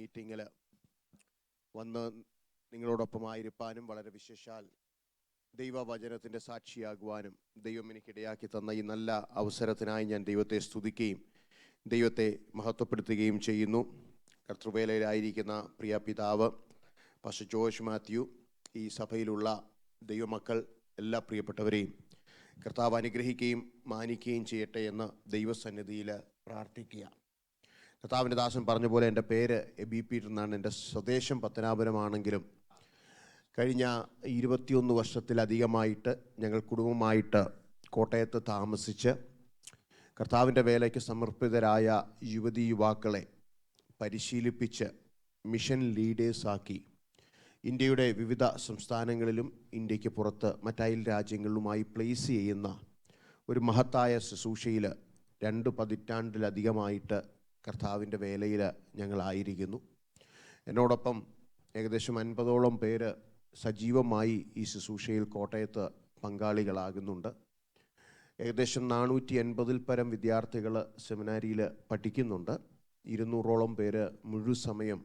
മീറ്റിങ്ങിൽ വന്ന് നിങ്ങളോടൊപ്പമായിരിക്കാനും വളരെ വിശേഷാൽ ദൈവവചനത്തിൻ്റെ സാക്ഷിയാകുവാനും ദൈവം എനിക്കിടയാക്കി തന്ന ഈ നല്ല അവസരത്തിനായി ഞാൻ ദൈവത്തെ സ്തുതിക്കുകയും ദൈവത്തെ മഹത്വപ്പെടുത്തുകയും ചെയ്യുന്നു. കർത്തൃവേലയിലായിരിക്കുന്ന പ്രിയ പിതാവ് പാസ്റ്റർ ജോഷ് മാത്യു, ഈ സഭയിലുള്ള ദൈവമക്കൾ, എല്ലാ പ്രിയപ്പെട്ടവരെയും കർത്താവ് അനുഗ്രഹിക്കുകയും മാനിക്കുകയും ചെയ്യട്ടെ എന്ന് ദൈവസന്നിധിയിൽ പ്രാർത്ഥിക്കുക. കർത്താവിൻ്റെ ദാസൻ പറഞ്ഞ പോലെ എൻ്റെ പേര് എബി പീറ്റർ എന്നാണ്. എൻ്റെ സ്വദേശം പത്തനാപുരമാണെങ്കിലും കഴിഞ്ഞ 21 വർഷത്തിലധികമായിട്ട് ഞങ്ങൾ കുടുംബമായിട്ട് കോട്ടയത്ത് താമസിച്ച് കർത്താവിൻ്റെ വേലയ്ക്ക് സമർപ്പിതരായ യുവതി യുവാക്കളെ പരിശീലിപ്പിച്ച് മിഷൻ ലീഡേഴ്സാക്കി ഇന്ത്യയുടെ വിവിധ സംസ്ഥാനങ്ങളിലും ഇന്ത്യക്ക് പുറത്ത് മറ്റയൽ രാജ്യങ്ങളിലുമായി പ്ലേസ് ചെയ്യുന്ന ഒരു മഹത്തായ ശുശ്രൂഷയിൽ 2 പതിറ്റാണ്ടിലധികമായിട്ട് കർത്താവിൻ്റെ വേലയിൽ ഞങ്ങളായിരിക്കുന്നു. എന്നോടൊപ്പം ഏകദേശം 50ഓളം പേര് സജീവമായി ഈ ശുശ്രൂഷയിൽ കോട്ടയത്ത് പങ്കാളികളാകുന്നുണ്ട്. ഏകദേശം 480-ൽ പരം വിദ്യാർത്ഥികൾ സെമിനാരിയിൽ പഠിക്കുന്നുണ്ട്. 200ഓളം പേര് മുഴുവൻ സമയം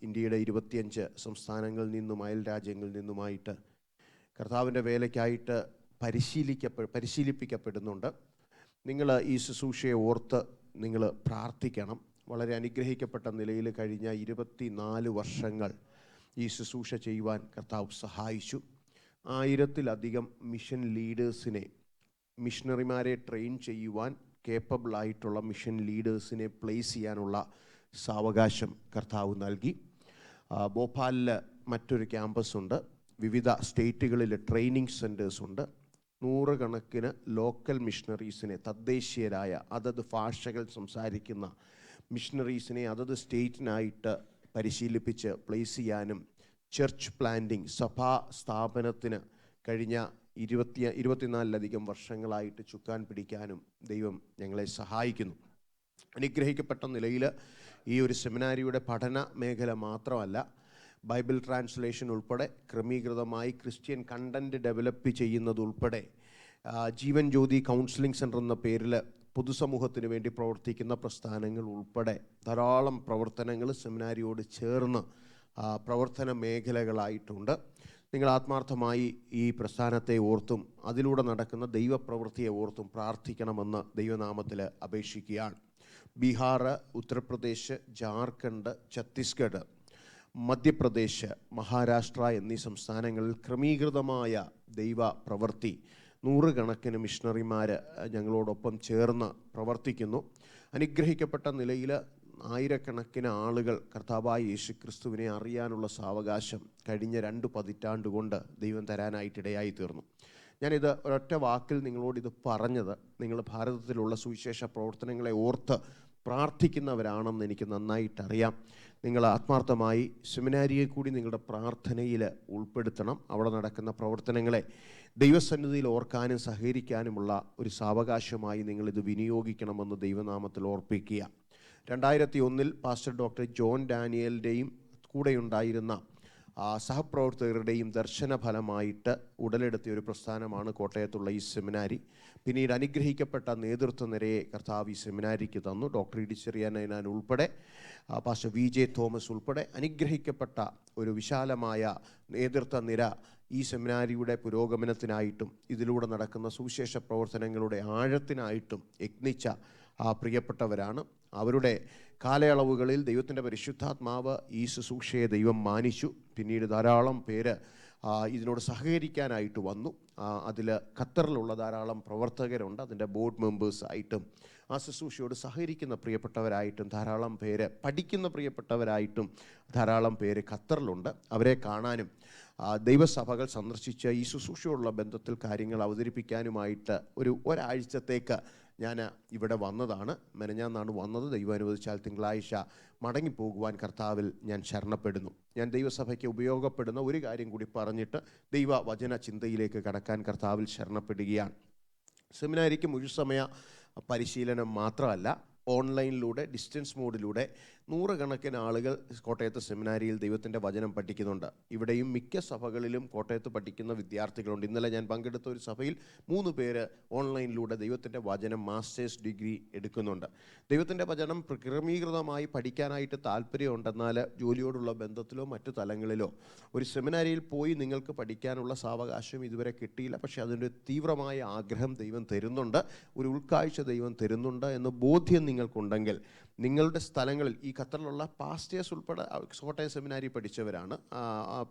ഇന്ത്യയുടെ 25 സംസ്ഥാനങ്ങളിൽ നിന്നും അയൽ രാജ്യങ്ങളിൽ നിന്നുമായിട്ട് കർത്താവിൻ്റെ വേലയ്ക്കായിട്ട് പരിശീലിപ്പിക്കപ്പെടുന്നുണ്ട്. നിങ്ങൾ ഈ ശുശ്രൂഷയെ ഓർത്ത് നിങ്ങൾ പ്രാർത്ഥിക്കണം. വളരെ അനുഗ്രഹിക്കപ്പെട്ട നിലയിൽ കഴിഞ്ഞ 24 വർഷങ്ങൾ ഈ ശുശ്രൂഷ ചെയ്യുവാൻ കർത്താവ് സഹായിച്ചു. 1000-ലധികം മിഷൻ ലീഡേഴ്സിനെ, മിഷണറിമാരെ ട്രെയിൻ ചെയ്യുവാൻ കേപ്പബിളായിട്ടുള്ള മിഷൻ ലീഡേഴ്സിനെ പ്ലേസ് ചെയ്യാനുള്ള സാവകാശം കർത്താവ് നൽകി. ഭോപ്പാലിൽ മറ്റൊരു ക്യാമ്പസുണ്ട്. വിവിധ സ്റ്റേറ്റുകളിൽ ട്രെയിനിങ് സെൻറ്റേഴ്സുണ്ട്. 100 കണക്കിന് ലോക്കൽ മിഷണറീസിനെ, തദ്ദേശീയരായ അതത് ഭാഷകൾ സംസാരിക്കുന്ന മിഷണറീസിനെ അതത് സ്റ്റേറ്റിനായിട്ട് പരിശീലിപ്പിച്ച് പ്ലേസ് ചെയ്യാനും ചർച്ച് പ്ലാന്റിങ്, സഭാ സ്ഥാപനത്തിന് കഴിഞ്ഞ 24-ലധികം വർഷങ്ങളായിട്ട് ചുക്കാൻ പിടിക്കാനും ദൈവം ഞങ്ങളെ സഹായിക്കുന്നു. അനുഗ്രഹിക്കപ്പെട്ട നിലയിൽ ഈ ഒരു സെമിനാരിയുടെ പഠന മേഖല മാത്രമല്ല, ബൈബിൾ ട്രാൻസ്ലേഷൻ ഉൾപ്പെടെ ക്രമീകൃതമായി Christian content develop ചെയ്യുന്നതുൾപ്പെടെ Jeevan Jyoti counselling centre എന്ന പേരിൽ പൊതുസമൂഹത്തിന് വേണ്ടി പ്രവർത്തിക്കുന്ന പ്രസ്ഥാനങ്ങൾ ഉൾപ്പെടെ ധാരാളം പ്രവർത്തനങ്ങൾ സെമിനാരിയോട് ചേർന്ന് പ്രവർത്തന മേഖലകളായിട്ടുണ്ട്. നിങ്ങൾ ആത്മാർത്ഥമായി ഈ പ്രസ്ഥാനത്തെ ഓർത്തും അതിലൂടെ നടക്കുന്ന ദൈവപ്രവൃത്തിയെ ഓർത്തും പ്രാർത്ഥിക്കണമെന്ന് ദൈവനാമത്തിൽ അപേക്ഷിക്കുകയാണ്. ബീഹാർ, ഉത്തർപ്രദേശ്, ജാർഖണ്ഡ്, ഛത്തീസ്ഗഡ്, മധ്യപ്രദേശ്, മഹാരാഷ്ട്ര എന്നീ സംസ്ഥാനങ്ങളിൽ ക്രമീകൃതമായ ദൈവ പ്രവൃത്തി 100 കണക്കിന് മിഷണറിമാർ ഞങ്ങളോടൊപ്പം ചേർന്ന് പ്രവർത്തിക്കുന്നു. അനുഗ്രഹിക്കപ്പെട്ട നിലയിൽ 1000-കണക്കിന് ആളുകൾ കർത്താവായ യേശുക്രിസ്തുവിനെ അറിയാനുള്ള സാവകാശം കഴിഞ്ഞ 2 പതിറ്റാണ്ട് കൊണ്ട് ദൈവം തരാനായിട്ടിടയായി തീർന്നു. ഞാനിത് ഒരൊറ്റ വാക്കിൽ നിങ്ങളോടിത് പറഞ്ഞത്, നിങ്ങൾ ഭാരതത്തിലുള്ള സുവിശേഷ പ്രവർത്തനങ്ങളെ ഓർത്ത് പ്രാർത്ഥിക്കുന്നവരാണെന്ന് എനിക്ക് നന്നായിട്ടറിയാം. നിങ്ങൾ ആത്മാർത്ഥമായി സെമിനാരിയെ കൂടി നിങ്ങളുടെ പ്രാർത്ഥനയിൽ ഉൾപ്പെടുത്തണം. അവിടെ നടക്കുന്ന പ്രവർത്തനങ്ങളെ ദൈവസന്നിധിയിൽ ഓർക്കാനും സഹകരിക്കാനുമുള്ള ഒരു സാവകാശമായി നിങ്ങളിത് വിനിയോഗിക്കണമെന്ന് ദൈവനാമത്തിൽ ഓർപ്പിക്കുക. 2001-ൽ പാസ്റ്റർ ഡോക്ടർ ജോൺ ഡാനിയലിൻ്റെയും കൂടെയുണ്ടായിരുന്ന സഹപ്രവർത്തകരുടെയും ദർശനഫലമായിട്ട് ഉടലെടുത്തിയ ഒരു പ്രസ്ഥാനമാണ് കോട്ടയത്തുള്ള ഈ സെമിനാരി. പിന്നീട് അനുഗ്രഹിക്കപ്പെട്ട നേതൃത്വ നിരയെ കർത്താവ് ഈ സെമിനാരിക്ക് തന്നു. ഡോക്ടർ ഇടിച്ചെറിയാൻ ഉൾപ്പെടെ, പാസ്റ്റർ VJ തോമസ് ഉൾപ്പെടെ അനുഗ്രഹിക്കപ്പെട്ട ഒരു വിശാലമായ നേതൃത്വ നിര ഈ സെമിനാരിയുടെ പുരോഗമനത്തിനായിട്ടും ഇതിലൂടെ നടക്കുന്ന സുവിശേഷ പ്രവർത്തനങ്ങളുടെ ആഴത്തിനായിട്ടും യത്നിച്ച പ്രിയപ്പെട്ടവരാണ്. അവരുടെ കാലയളവുകളിൽ ദൈവത്തിൻ്റെ പരിശുദ്ധാത്മാവ് ഈ ശുശ്രൂഷയെ ദൈവം മാനിച്ചു. പിന്നീട് ധാരാളം പേര് ഇതിനോട് സഹകരിക്കാനായിട്ട് വന്നു. അതിൽ ഖത്തറിലുള്ള ധാരാളം പ്രവർത്തകരുണ്ട്. അതിൻ്റെ ബോർഡ് മെമ്പേഴ്സായിട്ടും ആ ശുശ്രൂഷയോട് സഹകരിക്കുന്ന പ്രിയപ്പെട്ടവരായിട്ടും ധാരാളം പേര്, പഠിക്കുന്ന പ്രിയപ്പെട്ടവരായിട്ടും ധാരാളം പേര് ഖത്തറിലുണ്ട്. അവരെ കാണാനും ദൈവസഭകൾ സന്ദർശിച്ച് ഈ ശുശ്രൂഷയോടുള്ള ബന്ധത്തിൽ കാര്യങ്ങൾ അവതരിപ്പിക്കാനുമായിട്ട് ഒരാഴ്ചത്തേക്ക് ഞാൻ ഇവിടെ വന്നതാണ്. മെനഞ്ഞാന്നാണ് വന്നത്. ദൈവം അനുവദിച്ചാൽ തിങ്കളാഴ്ച മടങ്ങിപ്പോകുവാൻ കർത്താവിൽ ഞാൻ ശരണപ്പെടുന്നു. ഞാൻ ദൈവസഭയ്ക്ക് ഉപയോഗപ്പെടുന്ന ഒരു കാര്യം കൂടി പറഞ്ഞിട്ട് ദൈവവചന ചിന്തയിലേക്ക് കടക്കാൻ കർത്താവിൽ ശരണപ്പെടുകയാണ്. സെമിനാരിക്ക് മുഴുസമയ പരിശീലനം മാത്രമല്ല, ഓൺലൈനിലൂടെ ഡിസ്റ്റൻസ് മോഡിലൂടെ നൂറുകണക്കിന് ആളുകൾ കോട്ടയത്ത് സെമിനാരിയിൽ ദൈവത്തിൻ്റെ വചനം പഠിക്കുന്നുണ്ട്. ഇവിടെയും മിക്ക സഭകളിലും കോട്ടയത്ത് പഠിക്കുന്ന വിദ്യാർത്ഥികളുണ്ട്. ഇന്നലെ ഞാൻ പങ്കെടുത്ത ഒരു സഭയിൽ 3 പേര് ഓൺലൈനിലൂടെ ദൈവത്തിൻ്റെ വചനം മാസ്റ്റേഴ്സ് ഡിഗ്രി എടുക്കുന്നുണ്ട്. ദൈവത്തിൻ്റെ വചനം ക്രമീകൃതമായി പഠിക്കാനായിട്ട് താല്പര്യമുണ്ടെന്നാൽ ജോലിയോടുള്ള ബന്ധത്തിലോ മറ്റു തലങ്ങളിലോ ഒരു സെമിനാരിയിൽ പോയി നിങ്ങൾക്ക് പഠിക്കാനുള്ള സാവകാശം ഇതുവരെ കിട്ടിയില്ല. പക്ഷേ അതിൻ്റെ തീവ്രമായ ആഗ്രഹം ദൈവം തരുന്നുണ്ട്, ഒരു ഉൾക്കാഴ്ച ദൈവം തരുന്നുണ്ട് എന്ന് ബോധ്യം നിങ്ങൾക്കുണ്ടെങ്കിൽ നിങ്ങളുടെ സ്ഥലങ്ങളിൽ, ഈ ഖത്തറിലുള്ള പാസ്റ്റേഴ്സ് ഉൾപ്പെടെ കോട്ടയം സെമിനാരി പഠിച്ചവരാണ്,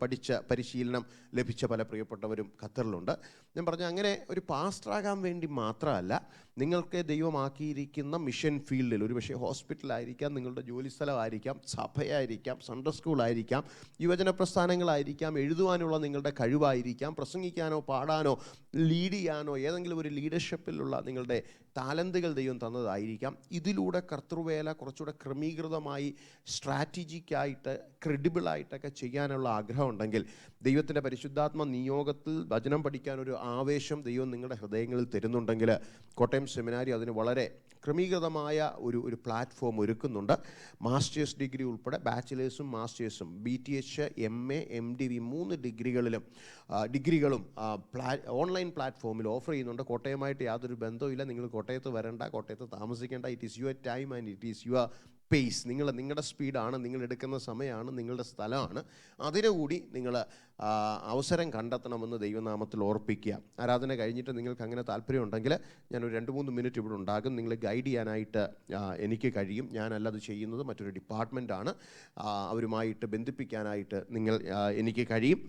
പഠിച്ച പരിശീലനം ലഭിച്ച പല പ്രിയപ്പെട്ടവരും ഖത്തറിലുണ്ട്. ഞാൻ പറഞ്ഞ അങ്ങനെ ഒരു പാസ്റ്ററാകാൻ വേണ്ടി മാത്രമല്ല, നിങ്ങൾക്ക് ദൈവമാക്കിയിരിക്കുന്ന മിഷൻ ഫീൽഡിൽ, ഒരു പക്ഷേ ഹോസ്പിറ്റലായിരിക്കാം, നിങ്ങളുടെ ജോലി സ്ഥലമായിരിക്കാം, സഭയായിരിക്കാം, സൺഡേ സ്കൂളായിരിക്കാം, യുവജന പ്രസ്ഥാനങ്ങളായിരിക്കാം, എഴുതുവാനുള്ള നിങ്ങളുടെ കഴിവായിരിക്കാം, പ്രസംഗിക്കാനോ പാടാനോ ലീഡ് ചെയ്യാനോ ഏതെങ്കിലും ഒരു ലീഡർഷിപ്പിലുള്ള നിങ്ങളുടെ ടാലൻറ്റുകൾ ദൈവം തന്നതായിരിക്കാം. ഇതിലൂടെ കർത്തൃവേല കുറച്ചുകൂടെ ക്രമീകൃതമായി സ്ട്രാറ്റജിക്കായിട്ട് ക്രെഡിബിളായിട്ടൊക്കെ ചെയ്യാനുള്ള ആഗ്രഹം ഉണ്ടെങ്കിൽ ദൈവത്തിൻ്റെ പരിശുദ്ധാത്മ നിയോഗത്തിൽ വചനം പഠിക്കാനൊരു ആവേശം ദൈവം നിങ്ങളുടെ ഹൃദയങ്ങളിൽ തരുന്നുണ്ടെങ്കിൽ കോട്ടയം സെമിനാരി അതിന് വളരെ ക്രമീകൃതമായ ഒരു പ്ലാറ്റ്ഫോം ഒരുക്കുന്നുണ്ട്. മാസ്റ്റേഴ്സ് ഡിഗ്രി ഉൾപ്പെടെ ബാച്ചിലേഴ്സും മാസ്റ്റേഴ്സും BTH, MA, MDV 3 ഡിഗ്രികളും ഓൺലൈൻ പ്ലാറ്റ്ഫോമിൽ ഓഫർ ചെയ്യുന്നുണ്ട്. കോട്ടയമായിട്ട് യാതൊരു ബന്ധവുമില്ല. നിങ്ങൾ കോട്ടയത്ത് വരണ്ട, കോട്ടയത്ത് താമസിക്കേണ്ട. It is your time and it is your pace. നിങ്ങളുടെ സ്പീഡാണ്, നിങ്ങൾ എടുക്കുന്ന സമയമാണ്, നിങ്ങളുടെ സ്ഥലമാണ്. അതിനുകൂടി നിങ്ങൾ അവസരം കണ്ടെത്തണമെന്ന് ദൈവനാമത്തിൽ ഓർപ്പിക്കുക. ആരാധന കഴിഞ്ഞിട്ട് നിങ്ങൾക്ക് അങ്ങനെ താല്പര്യമുണ്ടെങ്കിൽ ഞാനൊരു 2-3 മിനിറ്റ് ഇവിടെ ഉണ്ടാകും. നിങ്ങളെ ഗൈഡ് ചെയ്യാനായിട്ട് എനിക്ക് കഴിയും. ഞാനല്ല അത് ചെയ്യുന്നത്, മറ്റൊരു ഡിപ്പാർട്ട്മെൻറ്റാണ്. അവരുമായിട്ട് ബന്ധിപ്പിക്കാനായിട്ട് എനിക്ക് കഴിയും.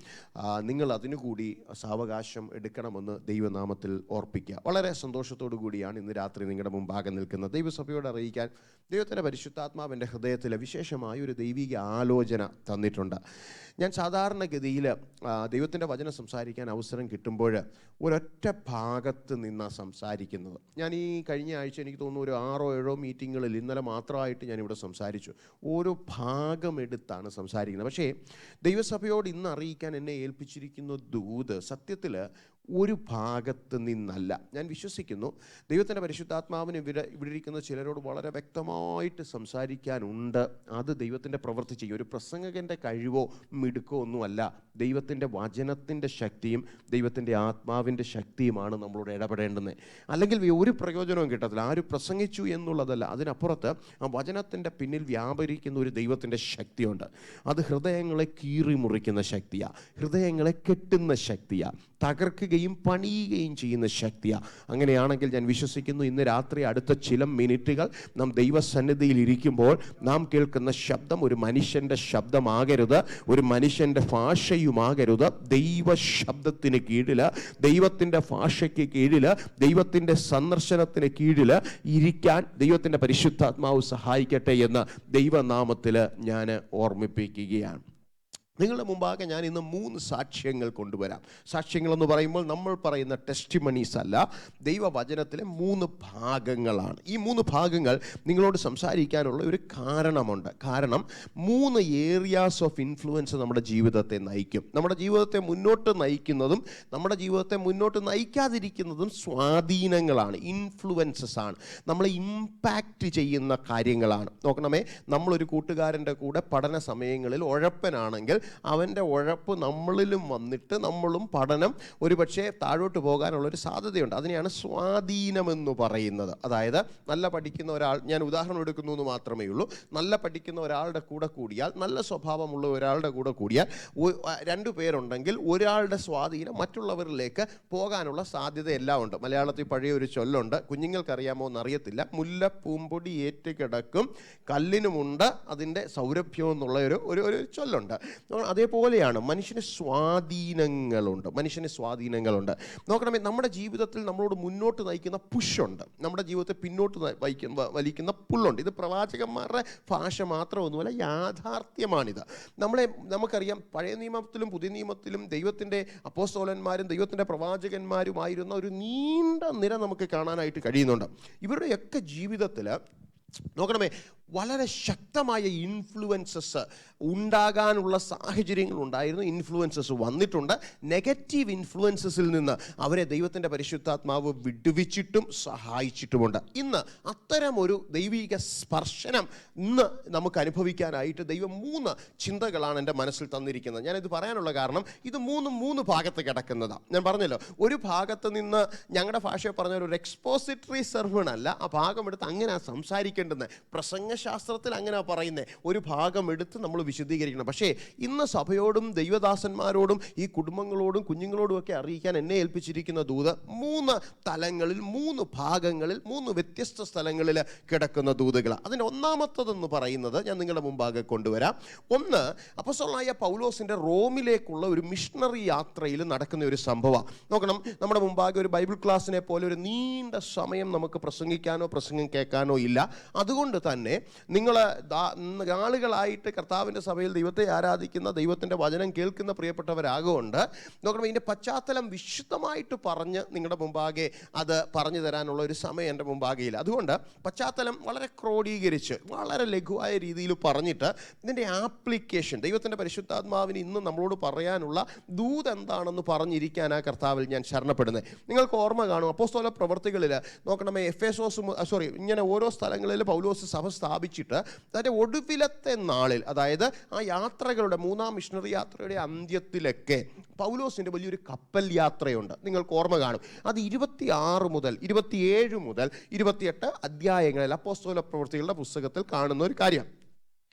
നിങ്ങൾ അതിനുകൂടി സാവകാശം എടുക്കണമെന്ന് ദൈവനാമത്തിൽ ഓർപ്പിക്കുക. വളരെ സന്തോഷത്തോടു കൂടിയാണ് ഇന്ന് രാത്രി നിങ്ങളുടെ മുമ്പാകെ നിൽക്കുന്നത്. ദൈവസഭയോട് അറിയിക്കാൻ ദൈവത്തിൻ്റെ പരിശുദ്ധാത്മാവിൻ്റെ ഹൃദയത്തിൽ വിശേഷമായ ഒരു ദൈവിക ആലോചന തന്നിട്ടുണ്ട്. ഞാൻ സാധാരണഗതിയിൽ ദൈവത്തിൻ്റെ വചനം സംസാരിക്കാൻ അവസരം കിട്ടുമ്പോൾ ഒരൊറ്റ ഭാഗത്ത് നിന്നാണ് സംസാരിക്കുന്നത്. ഞാൻ ഈ കഴിഞ്ഞ ആഴ്ച എനിക്ക് തോന്നുന്നു ഒരു 6-7 മീറ്റിങ്ങുകളിൽ, ഇന്നലെ മാത്രമായിട്ട് ഞാനിവിടെ സംസാരിച്ചു. ഓരോ ഭാഗമെടുത്താണ് സംസാരിക്കുന്നത്. പക്ഷേ ദൈവസഭയോട് ഇന്ന് അറിയിക്കാൻ എന്നെ ഏൽപ്പിച്ചിരിക്കുന്ന ദൂത് സത്യത്തിൽ ഒരു ഭാഗത്ത് നിന്നല്ല. ഞാൻ വിശ്വസിക്കുന്നു ദൈവത്തിൻ്റെ പരിശുദ്ധാത്മാവിന് ഇവിടെ ഇരിക്കുന്ന ചിലരോട് വളരെ വ്യക്തമായിട്ട് സംസാരിക്കാനുണ്ട്. അത് ദൈവത്തിൻ്റെ പ്രവൃത്തി ചെയ്യും. ഒരു പ്രസംഗകൻ്റെ കഴിവോ മിടുക്കോ ഒന്നുമല്ല. ദൈവത്തിൻ്റെ വചനത്തിൻ്റെ ശക്തിയും ദൈവത്തിൻ്റെ ആത്മാവിൻ്റെ ശക്തിയുമാണ് നമ്മളോട് ഇടപെടേണ്ടുന്നത്. അല്ലെങ്കിൽ ഒരു പ്രയോജനവും കിട്ടത്തില്ല. ആര് പ്രസംഗിച്ചു എന്നുള്ളതല്ല, അതിനപ്പുറത്ത് ആ വചനത്തിൻ്റെ പിന്നിൽ വ്യാപരിക്കുന്ന ഒരു ദൈവത്തിൻ്റെ ശക്തിയുണ്ട്. അത് ഹൃദയങ്ങളെ കീറി മുറിക്കുന്ന ശക്തിയാണ്, ഹൃദയങ്ങളെ കെട്ടുന്ന ശക്തിയാണ്, തകർക്കുകയും പണിയുകയും ചെയ്യുന്ന ശക്തിയാണ്. അങ്ങനെയാണെങ്കിൽ ഞാൻ വിശ്വസിക്കുന്നു ഇന്ന് രാത്രി അടുത്ത ചില മിനിറ്റുകൾ നാം ദൈവസന്നിധിയിൽ ഇരിക്കുമ്പോൾ നാം കേൾക്കുന്ന ശബ്ദം ഒരു മനുഷ്യൻ്റെ ശബ്ദമാകരുത്, ഒരു മനുഷ്യൻ്റെ ഭാഷയുമാകരുത്. ദൈവ ശബ്ദത്തിന് കീഴിൽ, ദൈവത്തിൻ്റെ ഭാഷയ്ക്ക് കീഴിൽ, ദൈവത്തിൻ്റെ സന്ദർശനത്തിന് കീഴിൽ ഇരിക്കാൻ ദൈവത്തിൻ്റെ പരിശുദ്ധാത്മാവ് സഹായിക്കട്ടെ എന്ന് ദൈവനാമത്തിൽ ഞാൻ ഓർമ്മിപ്പിക്കുകയാണ്. നിങ്ങളുടെ മുമ്പാകെ ഞാൻ ഇന്ന് 3 സാക്ഷ്യങ്ങൾ കൊണ്ടുവരാം. സാക്ഷ്യങ്ങളെന്ന് പറയുമ്പോൾ നമ്മൾ പറയുന്ന ടെസ്റ്റിമണീസ് അല്ല, ദൈവവചനത്തിലെ 3 ഭാഗങ്ങളാണ്. ഈ 3 ഭാഗങ്ങൾ നിങ്ങളോട് സംസാരിക്കാനുള്ള ഒരു കാരണമുണ്ട്. കാരണം 3 ഏരിയാസ് ഓഫ് ഇൻഫ്ലുവൻസ് നമ്മുടെ ജീവിതത്തെ നയിക്കും. നമ്മുടെ ജീവിതത്തെ മുന്നോട്ട് നയിക്കുന്നതും നമ്മുടെ ജീവിതത്തെ മുന്നോട്ട് നയിക്കാതിരിക്കുന്നതും സ്വാധീനങ്ങളാണ്, ഇൻഫ്ലുവൻസസ് ആണ്, നമ്മളെ ഇമ്പാക്റ്റ് ചെയ്യുന്ന കാര്യങ്ങളാണ്. നോക്കണമേ, നമ്മളൊരു കൂട്ടുകാരൻ്റെ കൂടെ പഠന സമയങ്ങളിൽ ഉഴപ്പനാണെങ്കിൽ അവൻ്റെ ഉഴപ്പ് നമ്മളിലും വന്നിട്ട് നമ്മളും പഠനം ഒരുപക്ഷെ താഴോട്ട് പോകാനുള്ളൊരു സാധ്യതയുണ്ട്. അതിനെയാണ് സ്വാധീനമെന്ന് പറയുന്നത്. അതായത് നല്ല പഠിക്കുന്ന ഒരാൾ, ഞാൻ ഉദാഹരണം എടുക്കുന്നു എന്ന് മാത്രമേ ഉള്ളൂ, നല്ല പഠിക്കുന്ന ഒരാളുടെ കൂടെ കൂടിയാൽ, നല്ല സ്വഭാവമുള്ള ഒരാളുടെ കൂടെ കൂടിയാൽ, 2 പേരുണ്ടെങ്കിൽ ഒരാളുടെ സ്വാധീനം മറ്റുള്ളവരിലേക്ക് പോകാനുള്ള സാധ്യത എല്ലാം ഉണ്ട്. മലയാളത്തിൽ പഴയ ഒരു ചൊല്ലുണ്ട്, കുഞ്ഞുങ്ങൾക്കറിയാമോ എന്നറിയത്തില്ല, മുല്ല പൂമ്പൊടി ഏറ്റുകിടക്കും കല്ലിനുമുണ്ട് അതിൻ്റെ സൗരഭ്യം എന്നുള്ള ഒരു ചൊല്ലുണ്ട്. അതേപോലെയാണ് മനുഷ്യന് സ്വാധീനങ്ങളുണ്ട്. നോക്കണമേ, നമ്മുടെ ജീവിതത്തിൽ നമ്മളോട് മുന്നോട്ട് നയിക്കുന്ന പുഷുണ്ട്, നമ്മുടെ ജീവിതത്തെ പിന്നോട്ട് വലിക്കുന്ന പുള്ളുണ്ട്. ഇത് പ്രവാചകന്മാരുടെ ഭാഷ മാത്രമൊന്നുമല്ല, യാഥാർത്ഥ്യമാണിത്. നമുക്കറിയാം, പഴയ നിയമത്തിലും പുതിയ നിയമത്തിലും ദൈവത്തിൻ്റെ അപ്പോസ്തലന്മാരും ദൈവത്തിൻ്റെ പ്രവാചകന്മാരുമായിരുന്ന ഒരു നീണ്ട നിര നമുക്ക് കാണാനായിട്ട് കഴിയുന്നുണ്ട്. ഇവരുടെയൊക്കെ ജീവിതത്തിൽ നോക്കണമേ, വളരെ ശക്തമായ ഇൻഫ്ലുവൻസസ് ഉണ്ടാകാനുള്ള സാഹചര്യങ്ങൾ ഉണ്ടായിരുന്നു. ഇൻഫ്ലുവൻസസ് വന്നിട്ടുണ്ട്. നെഗറ്റീവ് ഇൻഫ്ലുവൻസസിൽ നിന്ന് അവരെ ദൈവത്തിൻ്റെ പരിശുദ്ധാത്മാവ് വിടുവിച്ചിട്ടും സഹായിച്ചിട്ടുമുണ്ട്. ഇന്ന് അത്തരം ഒരു ദൈവിക സ്പർശനം ഇന്ന് നമുക്ക് അനുഭവിക്കാനായിട്ട് ദൈവം 3 ചിന്തകളാണ് എൻ്റെ മനസ്സിൽ തന്നിരിക്കുന്നത്. ഞാനിത് പറയാനുള്ള കാരണം ഇത് മൂന്ന് ഭാഗത്ത് കിടക്കുന്നതാണ്. ഞാൻ പറഞ്ഞല്ലോ, ഒരു ഭാഗത്ത് നിന്ന് ഞങ്ങളുടെ ഭാഷയെ പറഞ്ഞ ഒരു എക്സ്പോസിറ്ററി സെർമൺ അല്ല, ആ ഭാഗം എടുത്ത് അങ്ങനെ സംസാരിക്കേണ്ടുന്നത്. പ്രസംഗശാസ്ത്രത്തിൽ അങ്ങനെ പറയുന്നത് ഒരു ഭാഗം എടുത്ത് നമ്മൾ വിശദീകരിക്കണം. പക്ഷേ ഇന്ന് സഭയോടും ദൈവദാസന്മാരോടും ഈ കുടുംബങ്ങളോടും കുഞ്ഞുങ്ങളോടും ഒക്കെ അറിയിക്കാൻ എന്നെ ഏൽപ്പിച്ചിരിക്കുന്ന ദൂത് 3 തലങ്ങളിൽ, 3 ഭാഗങ്ങളിൽ, 3 വ്യത്യസ്ത സ്ഥലങ്ങളിൽ കിടക്കുന്ന ദൂതുകളാണ്. അതിൻ്റെ ഒന്നാമത്തതെന്ന് പറയുന്നത് ഞാൻ നിങ്ങളുടെ മുമ്പാകെ കൊണ്ടുവരാം. ഒന്ന്, അപ്പോസ്തലനായ പൗലോസിൻ്റെ റോമിലേക്കുള്ള ഒരു മിഷണറി യാത്രയിൽ നടക്കുന്ന ഒരു സംഭവം നോക്കണം. നമ്മുടെ മുമ്പാകെ ഒരു ബൈബിൾ ക്ലാസ്സിനെ പോലെ ഒരു നീണ്ട സമയം നമുക്ക് പ്രസംഗിക്കാനോ പ്രസംഗം കേൾക്കാനോ ഇല്ല. അതുകൊണ്ട് തന്നെ നിങ്ങൾ ആളുകളായിട്ട് കർത്താവിൻ്റെ സഭയിൽ ദൈവത്തെ ആരാധിക്കുന്ന, ദൈവത്തിൻ്റെ വചനം കേൾക്കുന്ന പ്രിയപ്പെട്ടവരാകൊണ്ട് നോക്കണം, ഇതിൻ്റെ പശ്ചാത്തലം വിശുദ്ധമായിട്ട് പറഞ്ഞ് നിങ്ങളുടെ മുമ്പാകെ അത് പറഞ്ഞു തരാനുള്ള ഒരു സമയം എൻ്റെ മുമ്പാകെയില്ല. അതുകൊണ്ട് പശ്ചാത്തലം വളരെ ക്രോഡീകരിച്ച് വളരെ ലഘുവായ രീതിയിൽ പറഞ്ഞിട്ട് ഇതിൻ്റെ ആപ്ലിക്കേഷൻ, ദൈവത്തിൻ്റെ പരിശുദ്ധാത്മാവിന് ഇന്ന് നമ്മളോട് പറയാനുള്ള ദൂത് എന്താണെന്ന് പറഞ്ഞിരിക്കാനാണ് കർത്താവിൽ ഞാൻ ശരണപ്പെടുന്നത്. നിങ്ങൾക്ക് ഓർമ്മ കാണും, അപ്പോസ്തല പ്രവർത്തികളിൽ നോക്കണമേ, ഇങ്ങനെ ഓരോ സ്ഥലങ്ങളിൽ പൗലോസ് സഭ സ്ഥാപിച്ചിട്ട് അതിൻ്റെ ഒടുവിലത്തെ നാളിൽ, അതായത് ആ യാത്രകളുടെ 3-ാം മിഷണറി യാത്രയുടെ അന്ത്യത്തിലൊക്കെ പൗലോസിൻ്റെ വലിയൊരു കപ്പൽ യാത്രയുണ്ട്. നിങ്ങൾക്ക് ഓർമ്മ കാണും. അത് 26 മുതൽ 27 മുതൽ 28 അധ്യായങ്ങളിൽ അപ്പോസ്തല പ്രവൃത്തികളുടെ പുസ്തകത്തിൽ കാണുന്ന ഒരു കാര്യം.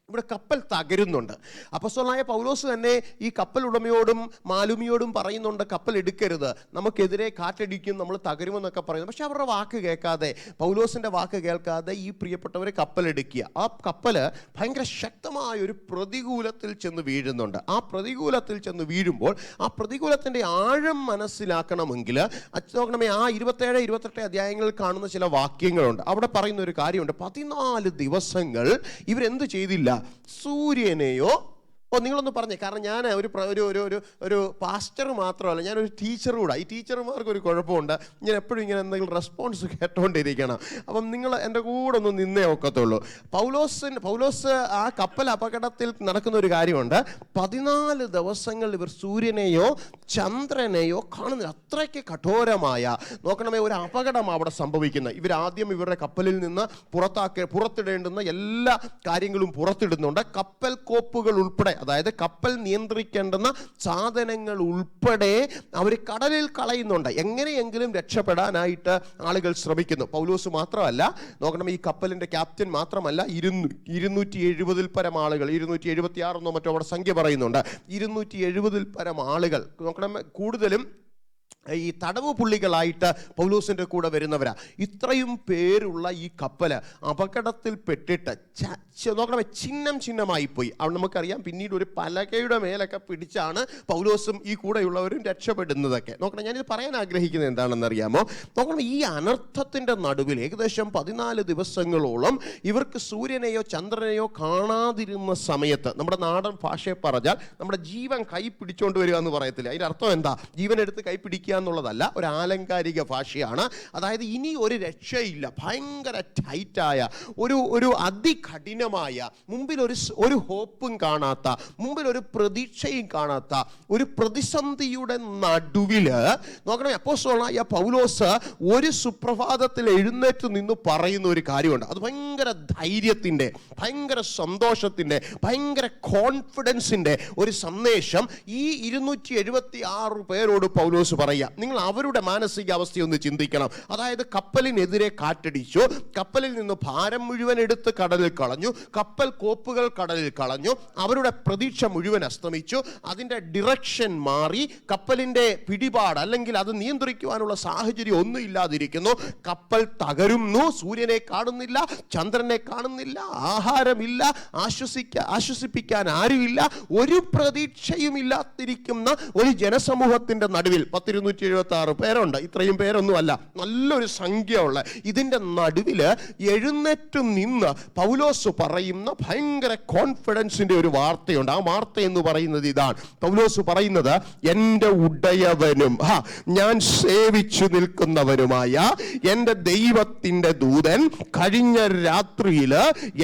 ഇവിടെ കപ്പൽ തകരുന്നുണ്ട്. അപ്പോസ്തലനായ പൗലോസ് തന്നെ ഈ കപ്പൽ ഉടമയോടും മാലുമിയോടും പറയുന്നുണ്ട്, കപ്പൽ എടുക്കരുത്, നമുക്കെതിരെ കാറ്റടിക്കും, നമ്മൾ തകരുമെന്നൊക്കെ പറയുന്നു. പക്ഷെ അവരുടെ വാക്ക് കേൾക്കാതെ, പൗലോസിൻ്റെ വാക്ക് കേൾക്കാതെ ഈ പ്രിയപ്പെട്ടവരെ കപ്പൽ എടുക്കുക. ആ കപ്പൽ ഭയങ്കര ശക്തമായ ഒരു പ്രതികൂലത്തിൽ ചെന്ന് വീഴുന്നുണ്ട്. ആ പ്രതികൂലത്തിൽ ചെന്ന് വീഴുമ്പോൾ ആ പ്രതികൂലത്തിൻ്റെ ആഴം മനസ്സിലാക്കണമെങ്കിൽ നോക്കണമേ, ആ 27, 28 അധ്യായങ്ങളിൽ കാണുന്ന ചില വാക്യങ്ങളുണ്ട്. അവിടെ പറയുന്ന ഒരു കാര്യമുണ്ട്. 14 ദിവസങ്ങൾ ഇവരെന്ത് ചെയ്തില്ല? സൂര്യനെയോ, നിങ്ങളൊന്ന് പറഞ്ഞേ, കാരണം ഞാൻ ഒരു പാസ്റ്റർ മാത്രമല്ല, ഞാനൊരു ടീച്ചർ കൂടെ. ഈ ടീച്ചർമാർക്ക് ഒരു കുഴപ്പമുണ്ട്, ഞാൻ എപ്പോഴും ഇങ്ങനെ എന്തെങ്കിലും റെസ്പോൺസ് കേട്ടോണ്ടിരിക്കണം. അപ്പം നിങ്ങൾ എൻ്റെ കൂടെ ഒന്ന് നിന്നേ ഒക്കത്തുള്ളൂ. പൗലോസ് ആ കപ്പൽ അപകടത്തിൽ നടക്കുന്ന ഒരു കാര്യമുണ്ട്. 14 ദിവസങ്ങൾ ഇവർ സൂര്യനെയോ ചന്ദ്രനെയോ കാണുന്നില്ല. അത്രയ്ക്ക് കഠോരമായ നോക്കണമേ ഒരു അപകടം അവിടെ സംഭവിക്കുന്നത്. ഇവരാദ്യം ഇവരുടെ കപ്പലിൽ നിന്ന് പുറത്തിടേണ്ടുന്ന എല്ലാ കാര്യങ്ങളും പുറത്തിടുന്നുണ്ട്. കപ്പൽ കോപ്പുകൾ ഉൾപ്പെടെ, അതായത് കപ്പൽ നിയന്ത്രിക്കേണ്ടുന്ന സാധനങ്ങൾ ഉൾപ്പെടെ അവർ കടലിൽ കളയുന്നുണ്ട്. എങ്ങനെയെങ്കിലും രക്ഷപ്പെടാനായിട്ട് ആളുകൾ ശ്രമിക്കുന്നു. പൗലോസ് മാത്രമല്ല, നോക്കണം, ഈ കപ്പലിൻ്റെ ക്യാപ്റ്റൻ മാത്രമല്ല, 270 പരം ആളുകൾ, 276 മറ്റോ അവിടെ സംഖ്യ പറയുന്നുണ്ട്. 270 പരം ആളുകൾ, നോക്കണം, കൂടുതലും ഈ തടവ് പുള്ളികളായിട്ട് പൗലോസിൻ്റെ കൂടെ വരുന്നവരാ. ഇത്രയും പേരുള്ള ഈ കപ്പല് അപകടത്തിൽപ്പെട്ടിട്ട് നോക്കണമേ ചിഹ്നമായി പോയി. അവിടെ നമുക്കറിയാം, പിന്നീട് ഒരു പലകയുടെ മേലൊക്കെ പിടിച്ചാണ് പൗലോസും ഈ കൂടെയുള്ളവരും രക്ഷപ്പെടുന്നതൊക്കെ. നോക്കണം, ഞാനിത് പറയാൻ ആഗ്രഹിക്കുന്നത് എന്താണെന്ന് അറിയാമോ? നോക്കണം, ഈ അനർത്ഥത്തിൻ്റെ നടുവിൽ ഏകദേശം 14 ദിവസങ്ങളോളം ഇവർക്ക് സൂര്യനെയോ ചന്ദ്രനെയോ കാണാതിരുന്ന സമയത്ത്, നമ്മുടെ നാടൻ ഭാഷയെ പറഞ്ഞാൽ നമ്മുടെ ജീവൻ കൈ പിടിച്ചോണ്ട് വരിക എന്ന് പറയത്തില്ല. അതിൻ്റെ അർത്ഥം എന്താ? ജീവൻ എടുത്ത് കൈ പിടിക്കുക എന്നുള്ളതല്ല, ഒരു ആലങ്കാരിക ഭാഷയാണ്. അതായത് ഇനി ഒരു രക്ഷയില്ല, ഭയങ്കര ടൈറ്റായ ഒരു അതികഠിനമായ, മുമ്പിൽ ഒരു ഹോപ്പും കാണാത്ത, മുമ്പിൽ ഒരു പ്രതീക്ഷയും കാണാത്ത ഒരു പ്രതിസന്ധിയുടെ നടുവില് നോക്കണേ, അപ്പോസ്തലനായ പൗലോസ് ഒരു സുപ്രഭാതത്തിൽ എഴുന്നേറ്റ് നിന്ന് പറയുന്ന ഒരു കാര്യമുണ്ട്. അത് ഭയങ്കര ധൈര്യത്തിൻ്റെ, ഭയങ്കര സന്തോഷത്തിൻ്റെ, ഭയങ്കര കോൺഫിഡൻസിൻ്റെ ഒരു സന്ദേശം ഈ 276 പേരോട് പൗലോസ് പറയുക. നിങ്ങൾ അവരുടെ മാനസികാവസ്ഥയൊന്ന് ചിന്തിക്കണം. അതായത് കപ്പലിനെതിരെ കാറ്റടിച്ചു, കപ്പലിൽ നിന്ന് ഭാരം മുഴുവൻ എടുത്ത് കടലിൽ കളഞ്ഞു, കപ്പൽ കോപ്പുകൾ കടലിൽ കളഞ്ഞു, അവരുടെ പ്രതീക്ഷ മുഴുവൻ അസ്തമിച്ചു, അതിൻ്റെ ഡിറക്ഷൻ മാറി, കപ്പലിൻ്റെ പിടിപാട് അല്ലെങ്കിൽ അത് നിയന്ത്രിക്കുവാനുള്ള സാഹചര്യം ഒന്നും ഇല്ലാതിരിക്കുന്നു, കപ്പൽ തകരുന്നു, സൂര്യനെ കാണുന്നില്ല, ചന്ദ്രനെ കാണുന്നില്ല, ആഹാരമില്ല, ആശ്വസിപ്പിക്കാൻ ആരുമില്ല, ഒരു പ്രതീക്ഷയും ഇല്ലാതിരിക്കുന്ന ഒരു ജനസമൂഹത്തിൻ്റെ നടുവിൽ 200 276 പേരുണ്ട്. ഇത്രയും പേരൊന്നുമല്ല, നല്ലൊരു സംഖ്യ ഉള്ള. ഇതിൻ്റെ നടുവിൽ എഴുന്നേറ്റ് നിന്ന് പൗലോസ് പറയുന്ന ഭയങ്കര കോൺഫിഡൻസിൻ്റെ ഒരു വാർത്തയുണ്ട്. ആ വാർത്ത എന്ന് പറയുന്നത് ഇതാണ്. പൗലോസ് പറയുന്നത്, എൻ്റെ ഉടയവനും ഞാൻ സേവിച്ചു നിൽക്കുന്നവനുമായ എൻ്റെ ദൈവത്തിൻ്റെ ദൂതൻ കഴിഞ്ഞ രാത്രിയിൽ